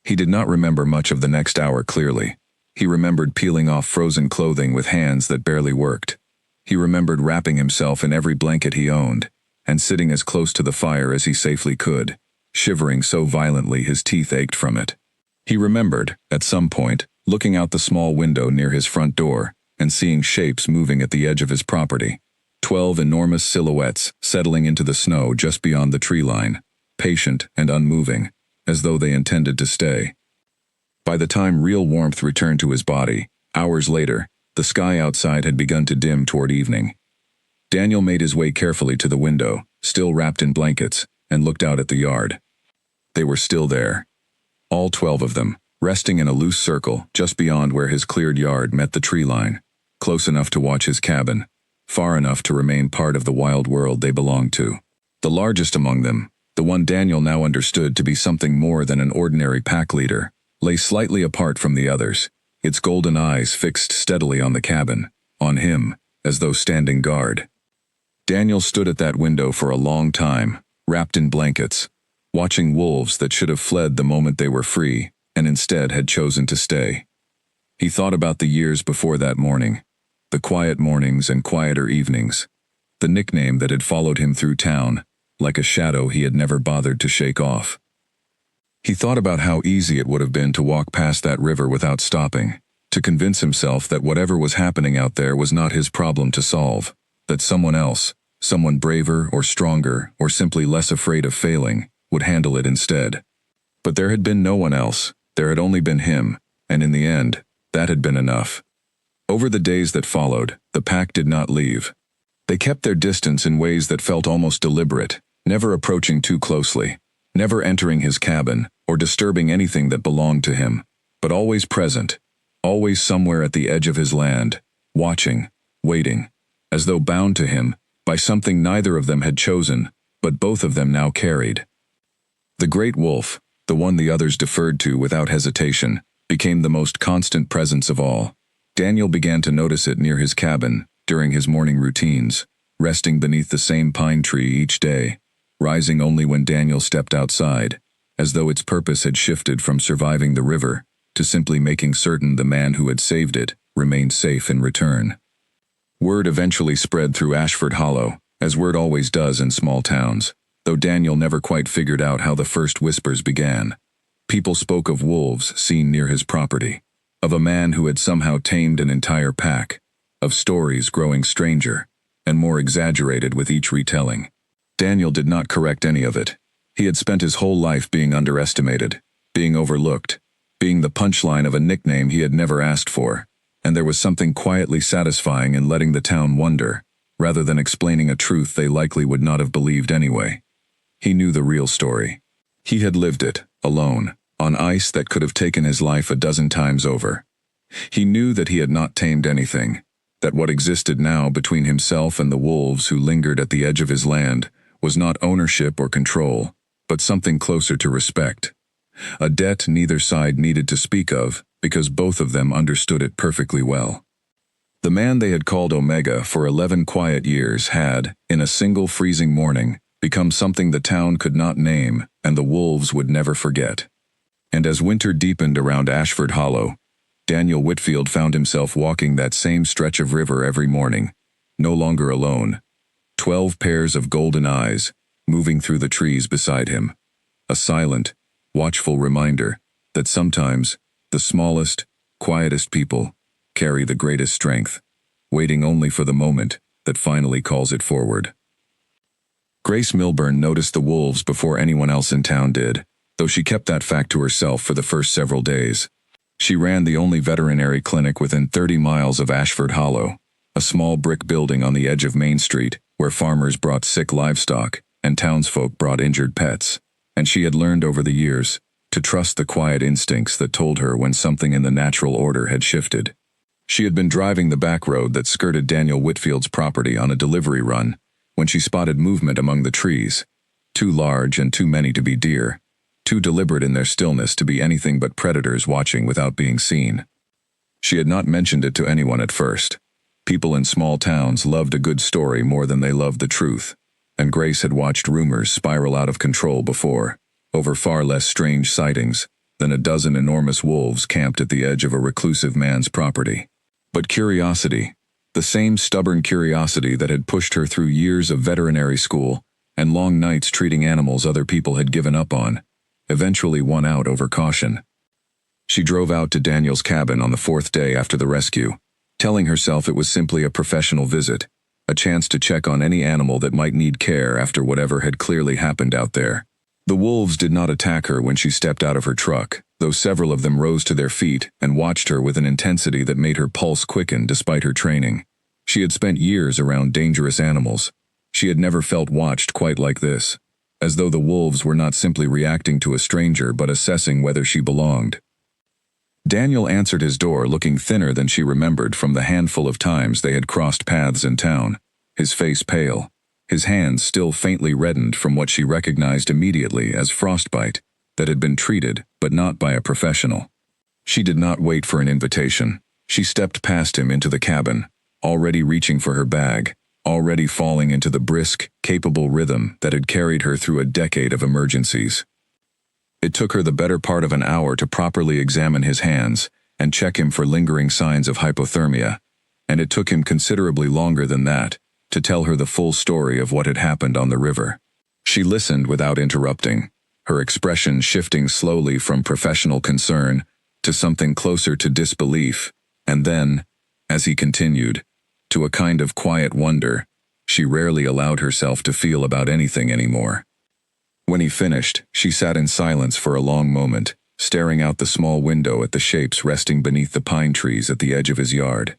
He did not remember much of the next hour clearly. He remembered peeling off frozen clothing with hands that barely worked. He remembered wrapping himself in every blanket he owned, and sitting as close to the fire as he safely could, shivering so violently his teeth ached from it. He remembered, at some point, looking out the small window near his front door and seeing shapes moving at the edge of his property. 12 enormous silhouettes settling into the snow just beyond the tree line, patient and unmoving, as though they intended to stay. By the time real warmth returned to his body, hours later, the sky outside had begun to dim toward evening. Daniel made his way carefully to the window, still wrapped in blankets, and looked out at the yard. They were still there. All 12 of them, resting in a loose circle just beyond where his cleared yard met the tree line, close enough to watch his cabin, far enough to remain part of the wild world they belonged to. The largest among them, the one Daniel now understood to be something more than an ordinary pack leader, lay slightly apart from the others, its golden eyes fixed steadily on the cabin, on him, as though standing guard. Daniel stood at that window for a long time, wrapped in blankets, watching wolves that should have fled the moment they were free, and instead had chosen to stay. He thought about the years before that morning, the quiet mornings and quieter evenings, the nickname that had followed him through town, like a shadow he had never bothered to shake off. He thought about how easy it would have been to walk past that river without stopping, to convince himself that whatever was happening out there was not his problem to solve, that someone else, someone braver or stronger or simply less afraid of failing, would handle it instead. But there had been no one else, there had only been him, and in the end, that had been enough. Over the days that followed, the pack did not leave. They kept their distance in ways that felt almost deliberate, never approaching too closely, never entering his cabin or disturbing anything that belonged to him, but always present, always somewhere at the edge of his land, watching, waiting, as though bound to him by something neither of them had chosen, but both of them now carried. The great wolf, the one the others deferred to without hesitation, became the most constant presence of all. Daniel began to notice it near his cabin, during his morning routines, resting beneath the same pine tree each day, rising only when Daniel stepped outside, as though its purpose had shifted from surviving the river to simply making certain the man who had saved it remained safe in return. Word eventually spread through Ashford Hollow, as word always does in small towns, though Daniel never quite figured out how the first whispers began. People spoke of wolves seen near his property, of a man who had somehow tamed an entire pack, of stories growing stranger and more exaggerated with each retelling. Daniel did not correct any of it. He had spent his whole life being underestimated, being overlooked, being the punchline of a nickname he had never asked for, and there was something quietly satisfying in letting the town wonder, rather than explaining a truth they likely would not have believed anyway. He knew the real story. He had lived it, alone, on ice that could have taken his life a dozen times over. He knew that he had not tamed anything, that what existed now between himself and the wolves who lingered at the edge of his land was not ownership or control, but something closer to respect. A debt neither side needed to speak of, because both of them understood it perfectly well. The man they had called Omega for 11 quiet years had, in a single freezing morning, become something the town could not name and the wolves would never forget. And as winter deepened around Ashford Hollow, Daniel Whitfield found himself walking that same stretch of river every morning, no longer alone. 12 pairs of golden eyes moving through the trees beside him. A silent, watchful reminder that sometimes the smallest, quietest people carry the greatest strength, waiting only for the moment that finally calls it forward. Grace Milburn noticed the wolves before anyone else in town did, though she kept that fact to herself for the first several days. She ran the only veterinary clinic within 30 miles of Ashford Hollow, a small brick building on the edge of Main Street where farmers brought sick livestock and townsfolk brought injured pets, and she had learned over the years to trust the quiet instincts that told her when something in the natural order had shifted. She had been driving the back road that skirted Daniel Whitfield's property on a delivery run when she spotted movement among the trees, too large and too many to be deer, too deliberate in their stillness to be anything but predators watching without being seen. She had not mentioned it to anyone at first. People in small towns loved a good story more than they loved the truth, and Grace had watched rumors spiral out of control before, over far less strange sightings than a dozen enormous wolves camped at the edge of a reclusive man's property. But curiosity, the same stubborn curiosity that had pushed her through years of veterinary school and long nights treating animals other people had given up on, eventually won out over caution. She drove out to Daniel's cabin on the 4th day after the rescue, telling herself it was simply a professional visit, a chance to check on any animal that might need care after whatever had clearly happened out there. The wolves did not attack her when she stepped out of her truck, though several of them rose to their feet and watched her with an intensity that made her pulse quicken despite her training. She had spent years around dangerous animals. She had never felt watched quite like this, as though the wolves were not simply reacting to a stranger but assessing whether she belonged. Daniel answered his door looking thinner than she remembered from the handful of times they had crossed paths in town, his face pale, his hands still faintly reddened from what she recognized immediately as frostbite that had been treated but not by a professional. She did not wait for an invitation. She stepped past him into the cabin, already reaching for her bag, already falling into the brisk, capable rhythm that had carried her through a decade of emergencies. It took her the better part of an hour to properly examine his hands and check him for lingering signs of hypothermia, and it took him considerably longer than that to tell her the full story of what had happened on the river. She listened without interrupting, her expression shifting slowly from professional concern to something closer to disbelief, and then, as he continued, to a kind of quiet wonder she rarely allowed herself to feel about anything anymore. When he finished, she sat in silence for a long moment, staring out the small window at the shapes resting beneath the pine trees at the edge of his yard.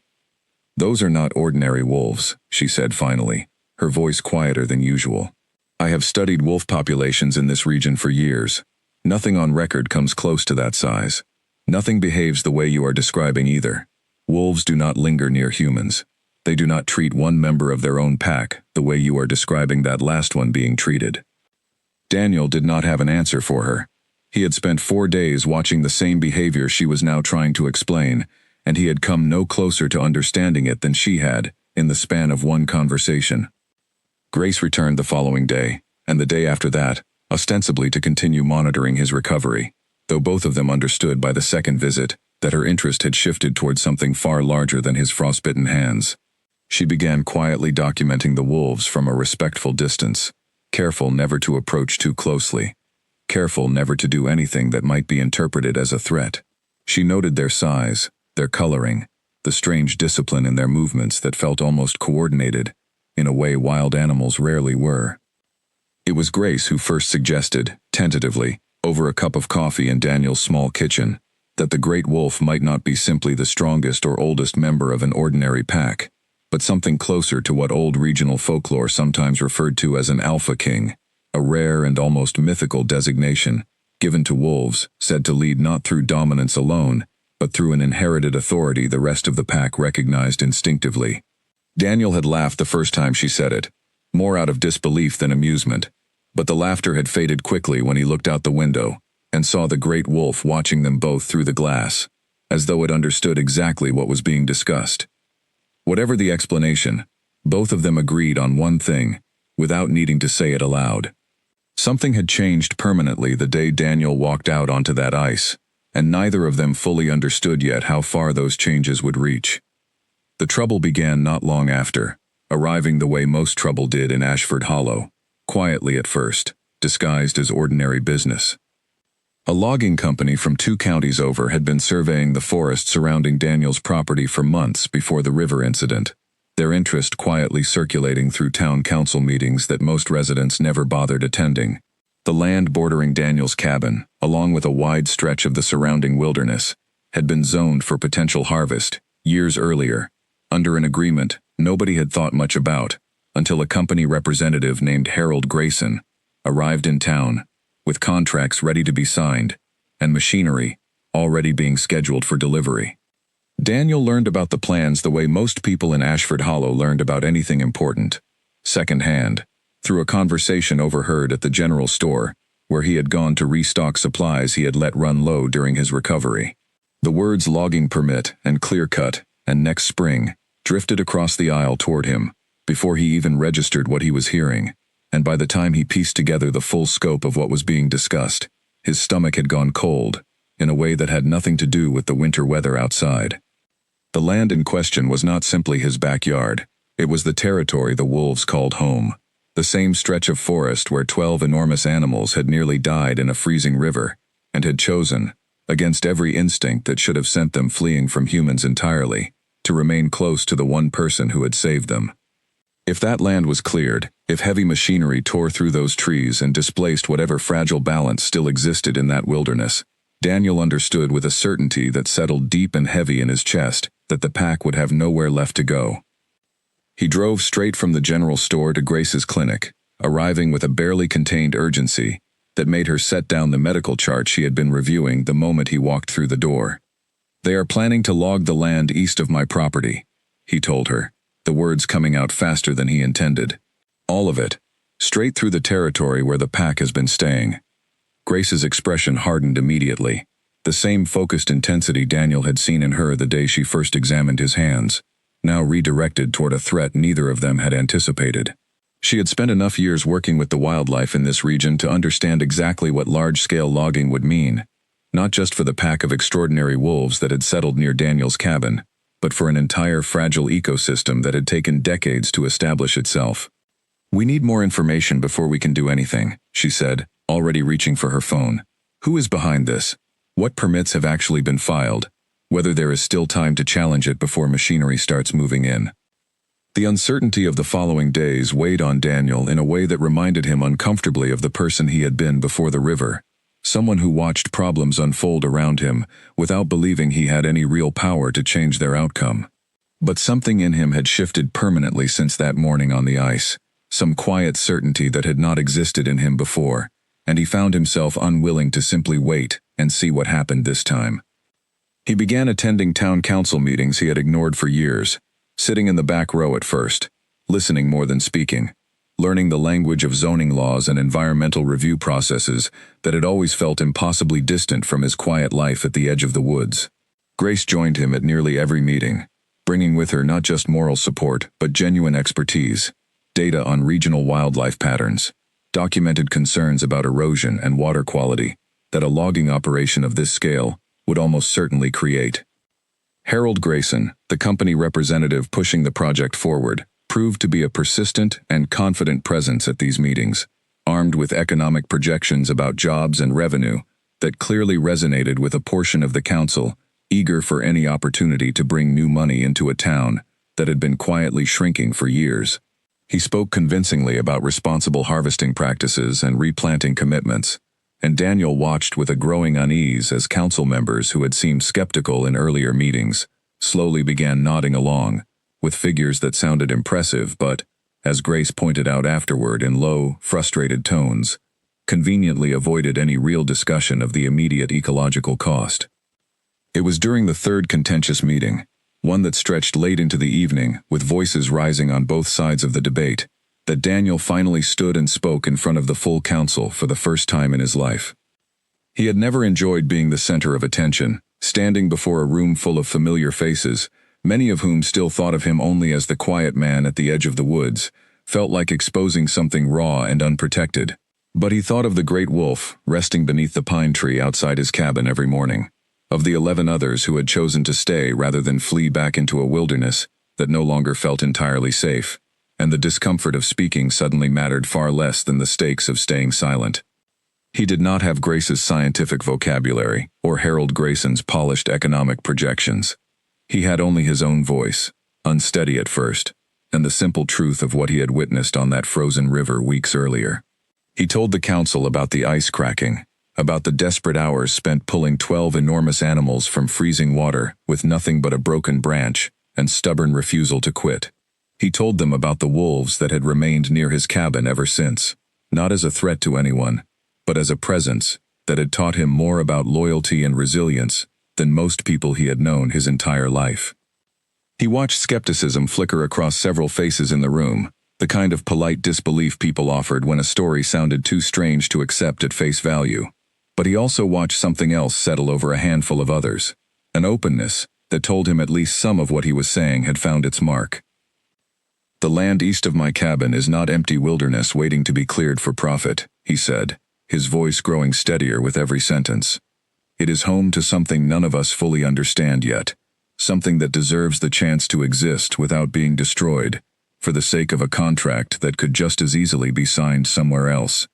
"Those are not ordinary wolves," she said finally, her voice quieter than usual. "I have studied wolf populations in this region for years. Nothing on record comes close to that size. Nothing behaves the way you are describing either. Wolves do not linger near humans. They do not treat one member of their own pack the way you are describing that last one being treated." Daniel did not have an answer for her. He had spent 4 days watching the same behavior she was now trying to explain, and he had come no closer to understanding it than she had in the span of one conversation. Grace returned the following day, and the day after that, ostensibly to continue monitoring his recovery, though both of them understood by the second visit that her interest had shifted toward something far larger than his frostbitten hands. She began quietly documenting the wolves from a respectful distance, careful never to approach too closely, careful never to do anything that might be interpreted as a threat. She noted their size, their coloring, the strange discipline in their movements that felt almost coordinated, in a way wild animals rarely were. It was Grace who first suggested, tentatively, over a cup of coffee in Daniel's small kitchen, that the great wolf might not be simply the strongest or oldest member of an ordinary pack, but something closer to what old regional folklore sometimes referred to as an alpha king, a rare and almost mythical designation, given to wolves, said to lead not through dominance alone, but through an inherited authority the rest of the pack recognized instinctively. Daniel had laughed the first time she said it, more out of disbelief than amusement, but the laughter had faded quickly when he looked out the window and saw the great wolf watching them both through the glass, as though it understood exactly what was being discussed. Whatever the explanation, both of them agreed on one thing, without needing to say it aloud. Something had changed permanently the day Daniel walked out onto that ice, and neither of them fully understood yet how far those changes would reach. The trouble began not long after, arriving the way most trouble did in Ashford Hollow, quietly at first, disguised as ordinary business. A logging company from 2 counties over had been surveying the forest surrounding Daniel's property for months before the river incident, their interest quietly circulating through town council meetings that most residents never bothered attending. The land bordering Daniel's cabin, along with a wide stretch of the surrounding wilderness, had been zoned for potential harvest years earlier, under an agreement nobody had thought much about, until a company representative named Harold Grayson arrived in town, with contracts ready to be signed, and machinery already being scheduled for delivery. Daniel learned about the plans the way most people in Ashford Hollow learned about anything important, secondhand, through a conversation overheard at the general store, where he had gone to restock supplies he had let run low during his recovery. The words logging permit and clear cut and next spring drifted across the aisle toward him, before he even registered what he was hearing, and by the time he pieced together the full scope of what was being discussed, his stomach had gone cold, in a way that had nothing to do with the winter weather outside. The land in question was not simply his backyard, it was the territory the wolves called home, the same stretch of forest where 12 enormous animals had nearly died in a freezing river, and had chosen, against every instinct that should have sent them fleeing from humans entirely, to remain close to the one person who had saved them. If that land was cleared, if heavy machinery tore through those trees and displaced whatever fragile balance still existed in that wilderness, Daniel understood with a certainty that settled deep and heavy in his chest that the pack would have nowhere left to go. He drove straight from the general store to Grace's clinic, arriving with a barely contained urgency that made her set down the medical chart she had been reviewing the moment he walked through the door. "They are planning to log the land east of my property," he told her, the words coming out faster than he intended. "All of it, straight through the territory where the pack has been staying." Grace's expression hardened immediately, the same focused intensity Daniel had seen in her the day she first examined his hands, now redirected toward a threat neither of them had anticipated. She had spent enough years working with the wildlife in this region to understand exactly what large-scale logging would mean, not just for the pack of extraordinary wolves that had settled near Daniel's cabin, but for an entire fragile ecosystem that had taken decades to establish itself. "We need more information before we can do anything," she said, already reaching for her phone. "Who is behind this? What permits have actually been filed? Whether there is still time to challenge it before machinery starts moving in." The uncertainty of the following days weighed on Daniel in a way that reminded him uncomfortably of the person he had been before the river, someone who watched problems unfold around him without believing he had any real power to change their outcome. But something in him had shifted permanently since that morning on the ice, some quiet certainty that had not existed in him before, and he found himself unwilling to simply wait and see what happened this time. He began attending town council meetings he had ignored for years, sitting in the back row at first, listening more than speaking, learning the language of zoning laws and environmental review processes that had always felt impossibly distant from his quiet life at the edge of the woods. Grace joined him at nearly every meeting, bringing with her not just moral support but genuine expertise, data on regional wildlife patterns, documented concerns about erosion and water quality that a logging operation of this scale would almost certainly create. Harold Grayson, the company representative pushing the project forward, proved to be a persistent and confident presence at these meetings, armed with economic projections about jobs and revenue that clearly resonated with a portion of the council eager for any opportunity to bring new money into a town that had been quietly shrinking for years. He spoke convincingly about responsible harvesting practices and replanting commitments, and Daniel watched with a growing unease as council members who had seemed skeptical in earlier meetings slowly began nodding along, with figures that sounded impressive but, as Grace pointed out afterward in low, frustrated tones, conveniently avoided any real discussion of the immediate ecological cost. It was during the third contentious meeting, one that stretched late into the evening, with voices rising on both sides of the debate, that Daniel finally stood and spoke in front of the full council for the first time in his life. He had never enjoyed being the center of attention, standing before a room full of familiar faces, many of whom still thought of him only as the quiet man at the edge of the woods, felt like exposing something raw and unprotected. But he thought of the great wolf, resting beneath the pine tree outside his cabin every morning, of the 11 others who had chosen to stay rather than flee back into a wilderness that no longer felt entirely safe, and the discomfort of speaking suddenly mattered far less than the stakes of staying silent. He did not have Grace's scientific vocabulary or Harold Grayson's polished economic projections. He had only his own voice, unsteady at first, and the simple truth of what he had witnessed on that frozen river weeks earlier. He told the council about the ice cracking, about the desperate hours spent pulling 12 enormous animals from freezing water with nothing but a broken branch and stubborn refusal to quit. He told them about the wolves that had remained near his cabin ever since, not as a threat to anyone, but as a presence that had taught him more about loyalty and resilience than most people he had known his entire life. He watched skepticism flicker across several faces in the room, the kind of polite disbelief people offered when a story sounded too strange to accept at face value. But he also watched something else settle over a handful of others, an openness that told him at least some of what he was saying had found its mark. "The land east of my cabin is not empty wilderness waiting to be cleared for profit," he said, his voice growing steadier with every sentence. "It is home to something none of us fully understand yet, something that deserves the chance to exist without being destroyed, for the sake of a contract that could just as easily be signed somewhere else."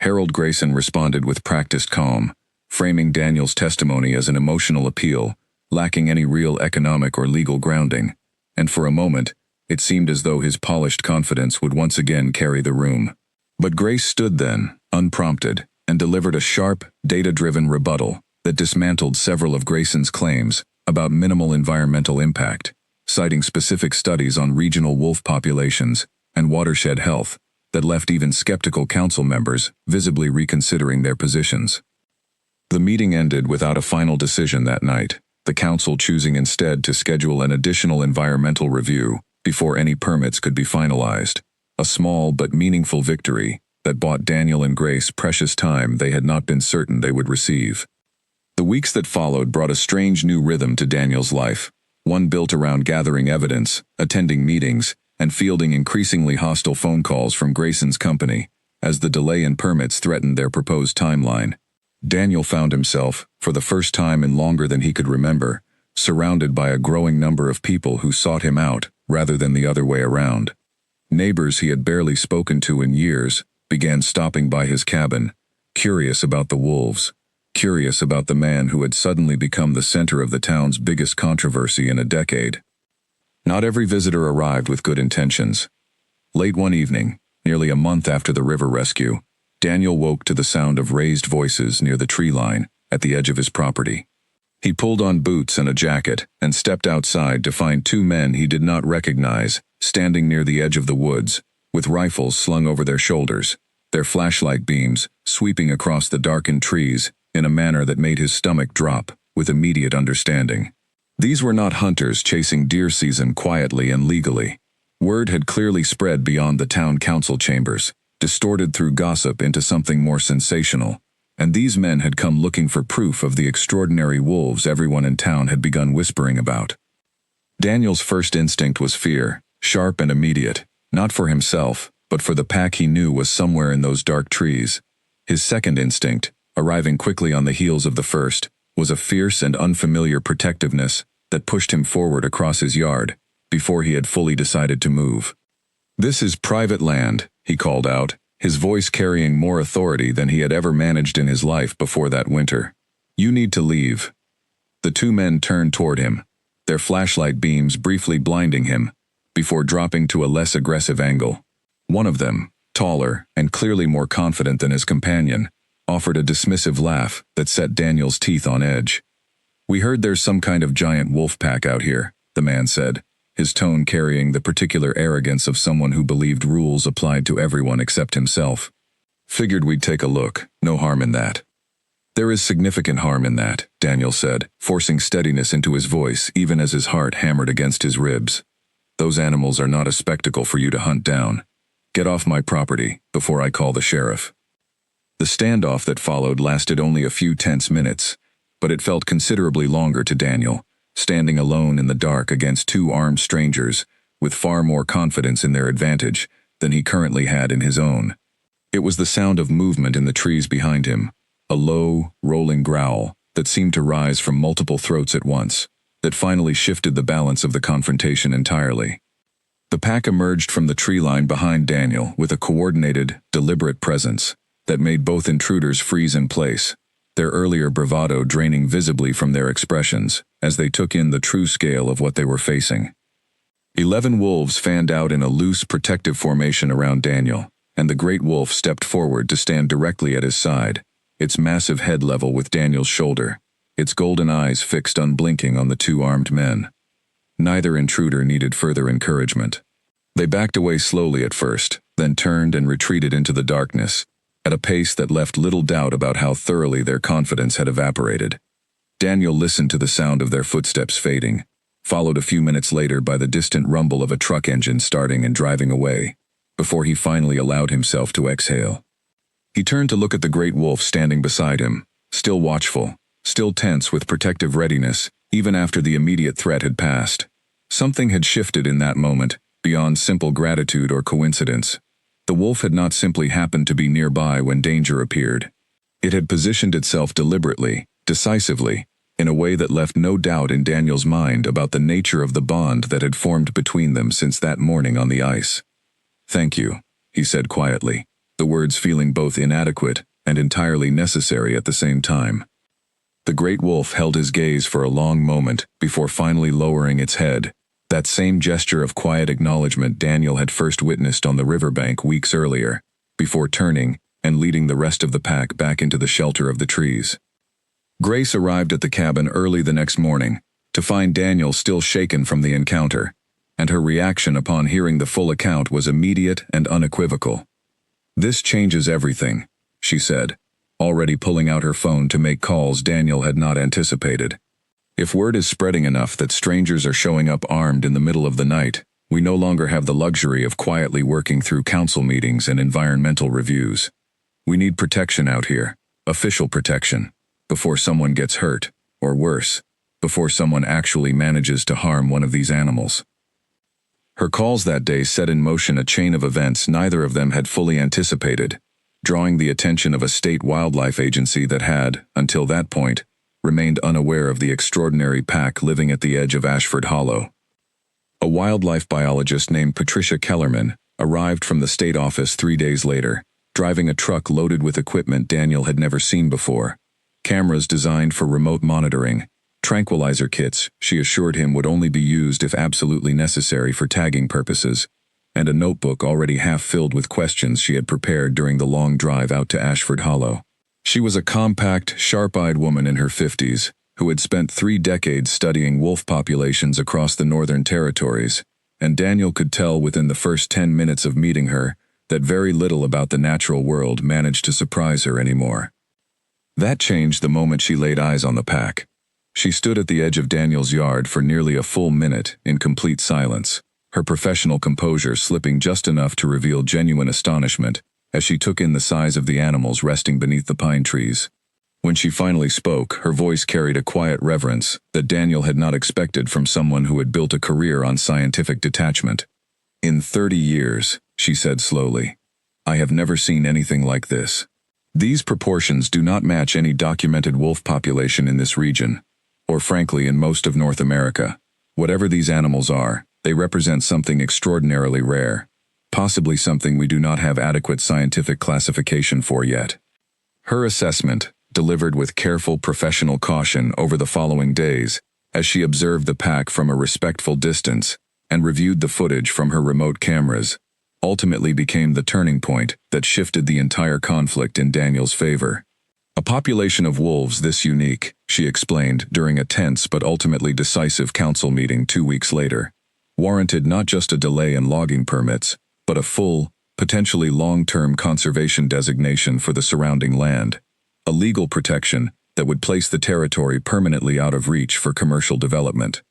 Harold Grayson responded with practiced calm, framing Daniel's testimony as an emotional appeal, lacking any real economic or legal grounding, and for a moment, it seemed as though his polished confidence would once again carry the room. But Grace stood then, unprompted, and delivered a sharp, data-driven rebuttal that dismantled several of Grayson's claims about minimal environmental impact, citing specific studies on regional wolf populations and watershed health that left even skeptical council members visibly reconsidering their positions. The meeting ended without a final decision that night, the council choosing instead to schedule an additional environmental review before any permits could be finalized, a small but meaningful victory that bought Daniel and Grace precious time they had not been certain they would receive. The weeks that followed brought a strange new rhythm to Daniel's life, one built around gathering evidence, attending meetings, and fielding increasingly hostile phone calls from Grayson's company, as the delay in permits threatened their proposed timeline. Daniel found himself, for the first time in longer than he could remember, surrounded by a growing number of people who sought him out rather than the other way around. Neighbors he had barely spoken to in years began stopping by his cabin, curious about the wolves, curious about the man who had suddenly become the center of the town's biggest controversy in a decade. Not every visitor arrived with good intentions. Late one evening, nearly a month after the river rescue, Daniel woke to the sound of raised voices near the tree line at the edge of his property. He pulled on boots and a jacket and stepped outside to find two men he did not recognize standing near the edge of the woods, with rifles slung over their shoulders, their flashlight beams sweeping across the darkened trees in a manner that made his stomach drop with immediate understanding. These were not hunters chasing deer season quietly and legally. Word had clearly spread beyond the town council chambers, distorted through gossip into something more sensational, and these men had come looking for proof of the extraordinary wolves everyone in town had begun whispering about. Daniel's first instinct was fear, sharp and immediate, not for himself, but for the pack he knew was somewhere in those dark trees. His second instinct, arriving quickly on the heels of the first, was a fierce and unfamiliar protectiveness that pushed him forward across his yard, before he had fully decided to move. "This is private land," he called out, his voice carrying more authority than he had ever managed in his life before that winter. "You need to leave." The two men turned toward him, their flashlight beams briefly blinding him, before dropping to a less aggressive angle. One of them, taller and clearly more confident than his companion, offered a dismissive laugh that set Daniel's teeth on edge. "We heard there's some kind of giant wolf pack out here," the man said, his tone carrying the particular arrogance of someone who believed rules applied to everyone except himself. "Figured we'd take a look, no harm in that." There is significant harm in that, Daniel said, forcing steadiness into his voice even as his heart hammered against his ribs. Those animals are not a spectacle for you to hunt down. Get off my property before I call the sheriff. The standoff that followed lasted only a few tense minutes, but it felt considerably longer to Daniel, standing alone in the dark against two armed strangers, with far more confidence in their advantage than he currently had in his own. It was the sound of movement in the trees behind him, a low, rolling growl that seemed to rise from multiple throats at once, that finally shifted the balance of the confrontation entirely. The pack emerged from the tree line behind Daniel with a coordinated, deliberate presence that made both intruders freeze in place, their earlier bravado draining visibly from their expressions as they took in the true scale of what they were facing. 11 wolves fanned out in a loose, protective formation around Daniel, and the great wolf stepped forward to stand directly at his side, its massive head level with Daniel's shoulder, its golden eyes fixed unblinking on the two armed men. Neither intruder needed further encouragement. They backed away slowly at first, then turned and retreated into the darkness, at a pace that left little doubt about how thoroughly their confidence had evaporated. Daniel listened to the sound of their footsteps fading, followed a few minutes later by the distant rumble of a truck engine starting and driving away, before he finally allowed himself to exhale. He turned to look at the great wolf standing beside him, still watchful, still tense with protective readiness, even after the immediate threat had passed. Something had shifted in that moment, beyond simple gratitude or coincidence. The wolf had not simply happened to be nearby when danger appeared. It had positioned itself deliberately, decisively, in a way that left no doubt in Daniel's mind about the nature of the bond that had formed between them since that morning on the ice. "Thank you," he said quietly, the words feeling both inadequate and entirely necessary at the same time. The great wolf held his gaze for a long moment before finally lowering its head, that same gesture of quiet acknowledgement Daniel had first witnessed on the riverbank weeks earlier, before turning and leading the rest of the pack back into the shelter of the trees. Grace arrived at the cabin early the next morning to find Daniel still shaken from the encounter, and her reaction upon hearing the full account was immediate and unequivocal. "This changes everything," she said, already pulling out her phone to make calls Daniel had not anticipated. "If word is spreading enough that strangers are showing up armed in the middle of the night, we no longer have the luxury of quietly working through council meetings and environmental reviews. We need protection out here, official protection, before someone gets hurt, or worse, before someone actually manages to harm one of these animals." Her calls that day set in motion a chain of events neither of them had fully anticipated, drawing the attention of a state wildlife agency that had, until that point, remained unaware of the extraordinary pack living at the edge of Ashford Hollow. A wildlife biologist named Patricia Kellerman arrived from the state office 3 days later, driving a truck loaded with equipment Daniel had never seen before. Cameras designed for remote monitoring, tranquilizer kits she assured him would only be used if absolutely necessary for tagging purposes, and a notebook already half filled with questions she had prepared during the long drive out to Ashford Hollow. She was a compact, sharp-eyed woman in her 50s, who had spent 3 decades studying wolf populations across the Northern Territories, and Daniel could tell within the first 10 minutes of meeting her that very little about the natural world managed to surprise her anymore. That changed the moment she laid eyes on the pack. She stood at the edge of Daniel's yard for nearly a full minute in complete silence, her professional composure slipping just enough to reveal genuine astonishment as she took in the size of the animals resting beneath the pine trees. When she finally spoke, her voice carried a quiet reverence that Daniel had not expected from someone who had built a career on scientific detachment. "In 30 years," she said slowly, "I have never seen anything like this. These proportions do not match any documented wolf population in this region, or frankly in most of North America. Whatever these animals are, they represent something extraordinarily rare, possibly something we do not have adequate scientific classification for yet." Her assessment, delivered with careful professional caution over the following days, as she observed the pack from a respectful distance and reviewed the footage from her remote cameras, ultimately became the turning point that shifted the entire conflict in Daniel's favor. "A population of wolves this unique," she explained during a tense but ultimately decisive council meeting 2 weeks later, "warranted not just a delay in logging permits, but a full, potentially long-term conservation designation for the surrounding land. a legal protection that would place the territory permanently out of reach for commercial development.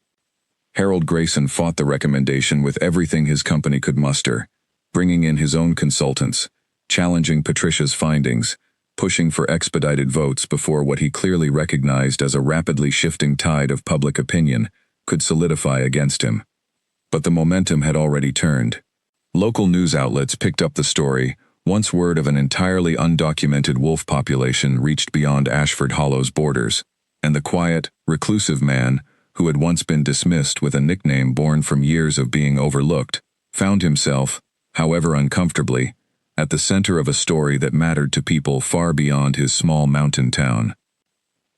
Harold Grayson fought the recommendation with everything his company could muster, bringing in his own consultants, challenging Patricia's findings, pushing for expedited votes before what he clearly recognized as a rapidly shifting tide of public opinion could solidify against him. But the momentum had already turned. Local news outlets picked up the story once word of an entirely undocumented wolf population reached beyond Ashford Hollow's borders, and the quiet, reclusive man, who had once been dismissed with a nickname born from years of being overlooked, found himself, however uncomfortably, at the center of a story that mattered to people far beyond his small mountain town.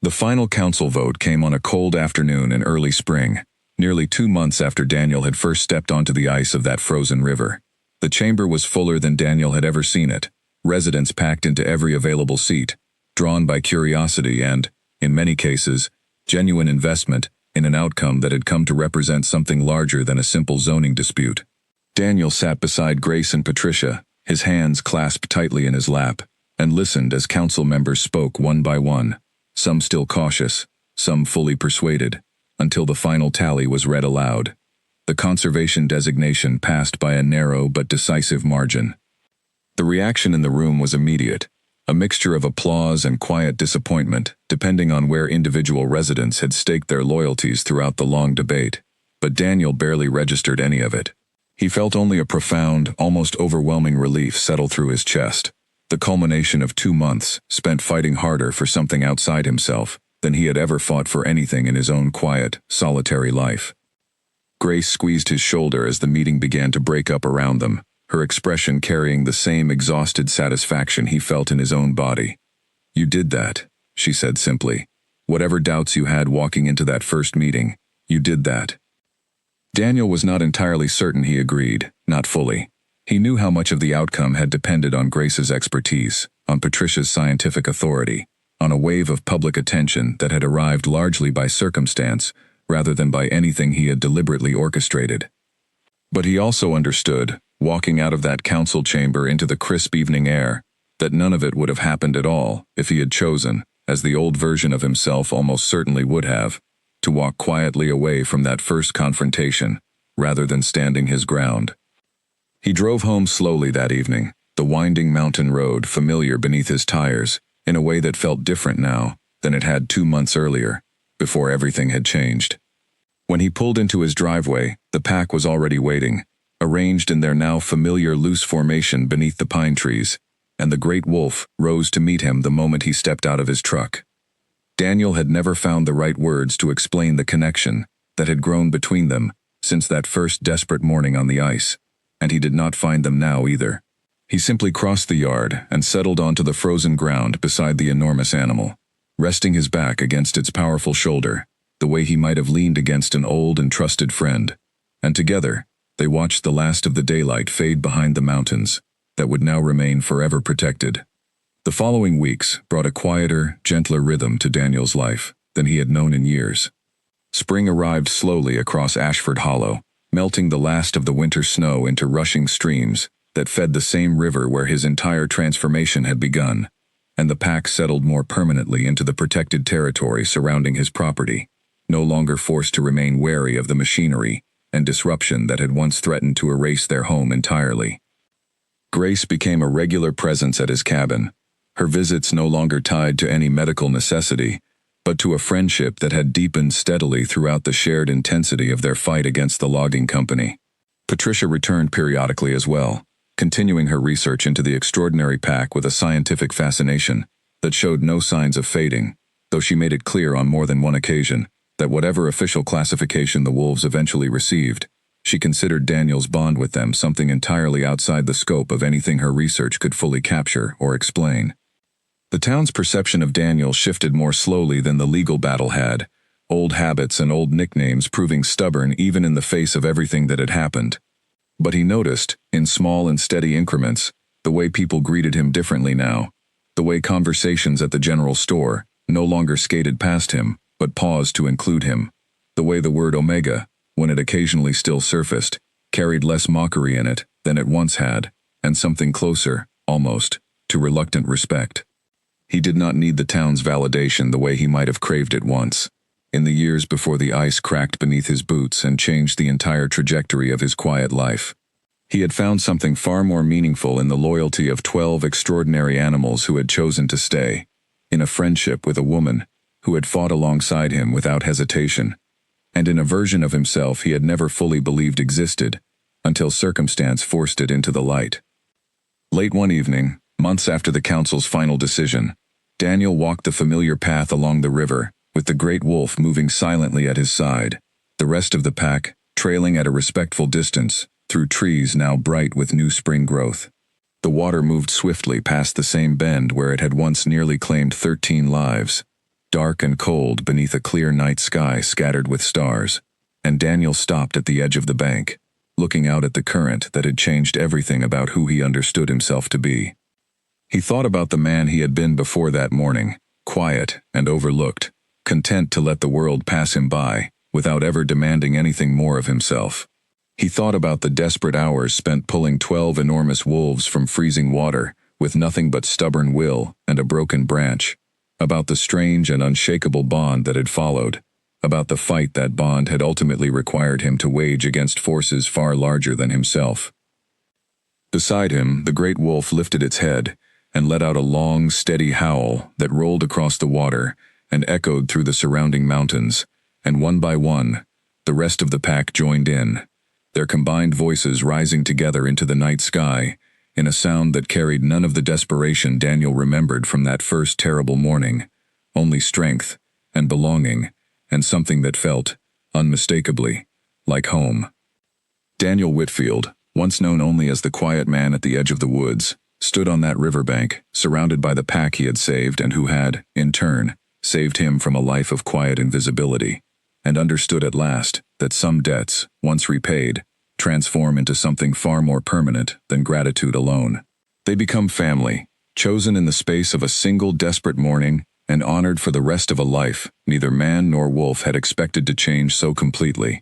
The final council vote came on a cold afternoon in early spring, nearly 2 months after Daniel had first stepped onto the ice of that frozen river. The chamber was fuller than Daniel had ever seen it, residents packed into every available seat, drawn by curiosity and, in many cases, genuine investment in an outcome that had come to represent something larger than a simple zoning dispute. Daniel sat beside Grace and Patricia, his hands clasped tightly in his lap, and listened as council members spoke one by one, some still cautious, some fully persuaded, until the final tally was read aloud. The conservation designation passed by a narrow but decisive margin. The reaction in the room was immediate, a mixture of applause and quiet disappointment, depending on where individual residents had staked their loyalties throughout the long debate. But Daniel barely registered any of it. He felt only a profound, almost overwhelming relief settle through his chest, the culmination of 2 months spent fighting harder for something outside himself than he had ever fought for anything in his own quiet, solitary life. Grace squeezed his shoulder as the meeting began to break up around them, her expression carrying the same exhausted satisfaction he felt in his own body. "You did that," she said simply. "Whatever doubts you had walking into that first meeting, you did that." Daniel was not entirely certain he agreed, not fully. He knew how much of the outcome had depended on Grace's expertise, on Patricia's scientific authority, on a wave of public attention that had arrived largely by circumstance rather than by anything he had deliberately orchestrated. But he also understood, walking out of that council chamber into the crisp evening air, that none of it would have happened at all if he had chosen, as the old version of himself almost certainly would have, to walk quietly away from that first confrontation, rather than standing his ground. He drove home slowly that evening, the winding mountain road familiar beneath his tires, in a way that felt different now than it had 2 months earlier, before everything had changed. When he pulled into his driveway, the pack was already waiting, arranged in their now familiar loose formation beneath the pine trees, and the great wolf rose to meet him the moment he stepped out of his truck. Daniel had never found the right words to explain the connection that had grown between them since that first desperate morning on the ice, and he did not find them now either. He simply crossed the yard and settled onto the frozen ground beside the enormous animal, resting his back against its powerful shoulder, the way he might have leaned against an old and trusted friend. And together, they watched the last of the daylight fade behind the mountains that would now remain forever protected. The following weeks brought a quieter, gentler rhythm to Daniel's life than he had known in years. Spring arrived slowly across Ashford Hollow, melting the last of the winter snow into rushing streams that fed the same river where his entire transformation had begun, and the pack settled more permanently into the protected territory surrounding his property, no longer forced to remain wary of the machinery and disruption that had once threatened to erase their home entirely. Grace became a regular presence at his cabin, her visits no longer tied to any medical necessity, but to a friendship that had deepened steadily throughout the shared intensity of their fight against the logging company. Patricia returned periodically as well, continuing her research into the extraordinary pack with a scientific fascination that showed no signs of fading, though she made it clear on more than one occasion that whatever official classification the wolves eventually received, she considered Daniel's bond with them something entirely outside the scope of anything her research could fully capture or explain. The town's perception of Daniel shifted more slowly than the legal battle had, old habits and old nicknames proving stubborn even in the face of everything that had happened. But he noticed, in small and steady increments, the way people greeted him differently now, the way conversations at the general store no longer skated past him, but paused to include him, the way the word Omega, when it occasionally still surfaced, carried less mockery in it than it once had, and something closer, almost, to reluctant respect. He did not need the town's validation the way he might have craved it once, in the years before the ice cracked beneath his boots and changed the entire trajectory of his quiet life. He had found something far more meaningful in the loyalty of 12 extraordinary animals who had chosen to stay, in a friendship with a woman who had fought alongside him without hesitation, and in a version of himself he had never fully believed existed, until circumstance forced it into the light. Late one evening, months after the council's final decision, Daniel walked the familiar path along the river, with the great wolf moving silently at his side, the rest of the pack trailing at a respectful distance, through trees now bright with new spring growth. The water moved swiftly past the same bend where it had once nearly claimed 13 lives, dark and cold beneath a clear night sky scattered with stars, and Daniel stopped at the edge of the bank, looking out at the current that had changed everything about who he understood himself to be. He thought about the man he had been before that morning, quiet and overlooked, content to let the world pass him by, without ever demanding anything more of himself. He thought about the desperate hours spent pulling 12 enormous wolves from freezing water, with nothing but stubborn will and a broken branch, about the strange and unshakable bond that had followed, about the fight that bond had ultimately required him to wage against forces far larger than himself. Beside him, the great wolf lifted its head and let out a long, steady howl that rolled across the water and echoed through the surrounding mountains, and one by one, the rest of the pack joined in, their combined voices rising together into the night sky, in a sound that carried none of the desperation Daniel remembered from that first terrible morning, only strength and belonging, and something that felt, unmistakably, like home. Daniel Whitfield, once known only as the quiet man at the edge of the woods, stood on that riverbank, surrounded by the pack he had saved and who had, in turn, saved him from a life of quiet invisibility, and understood at last that some debts, once repaid, transform into something far more permanent than gratitude alone. They become family, chosen in the space of a single desperate morning and honored for the rest of a life neither man nor wolf had expected to change so completely.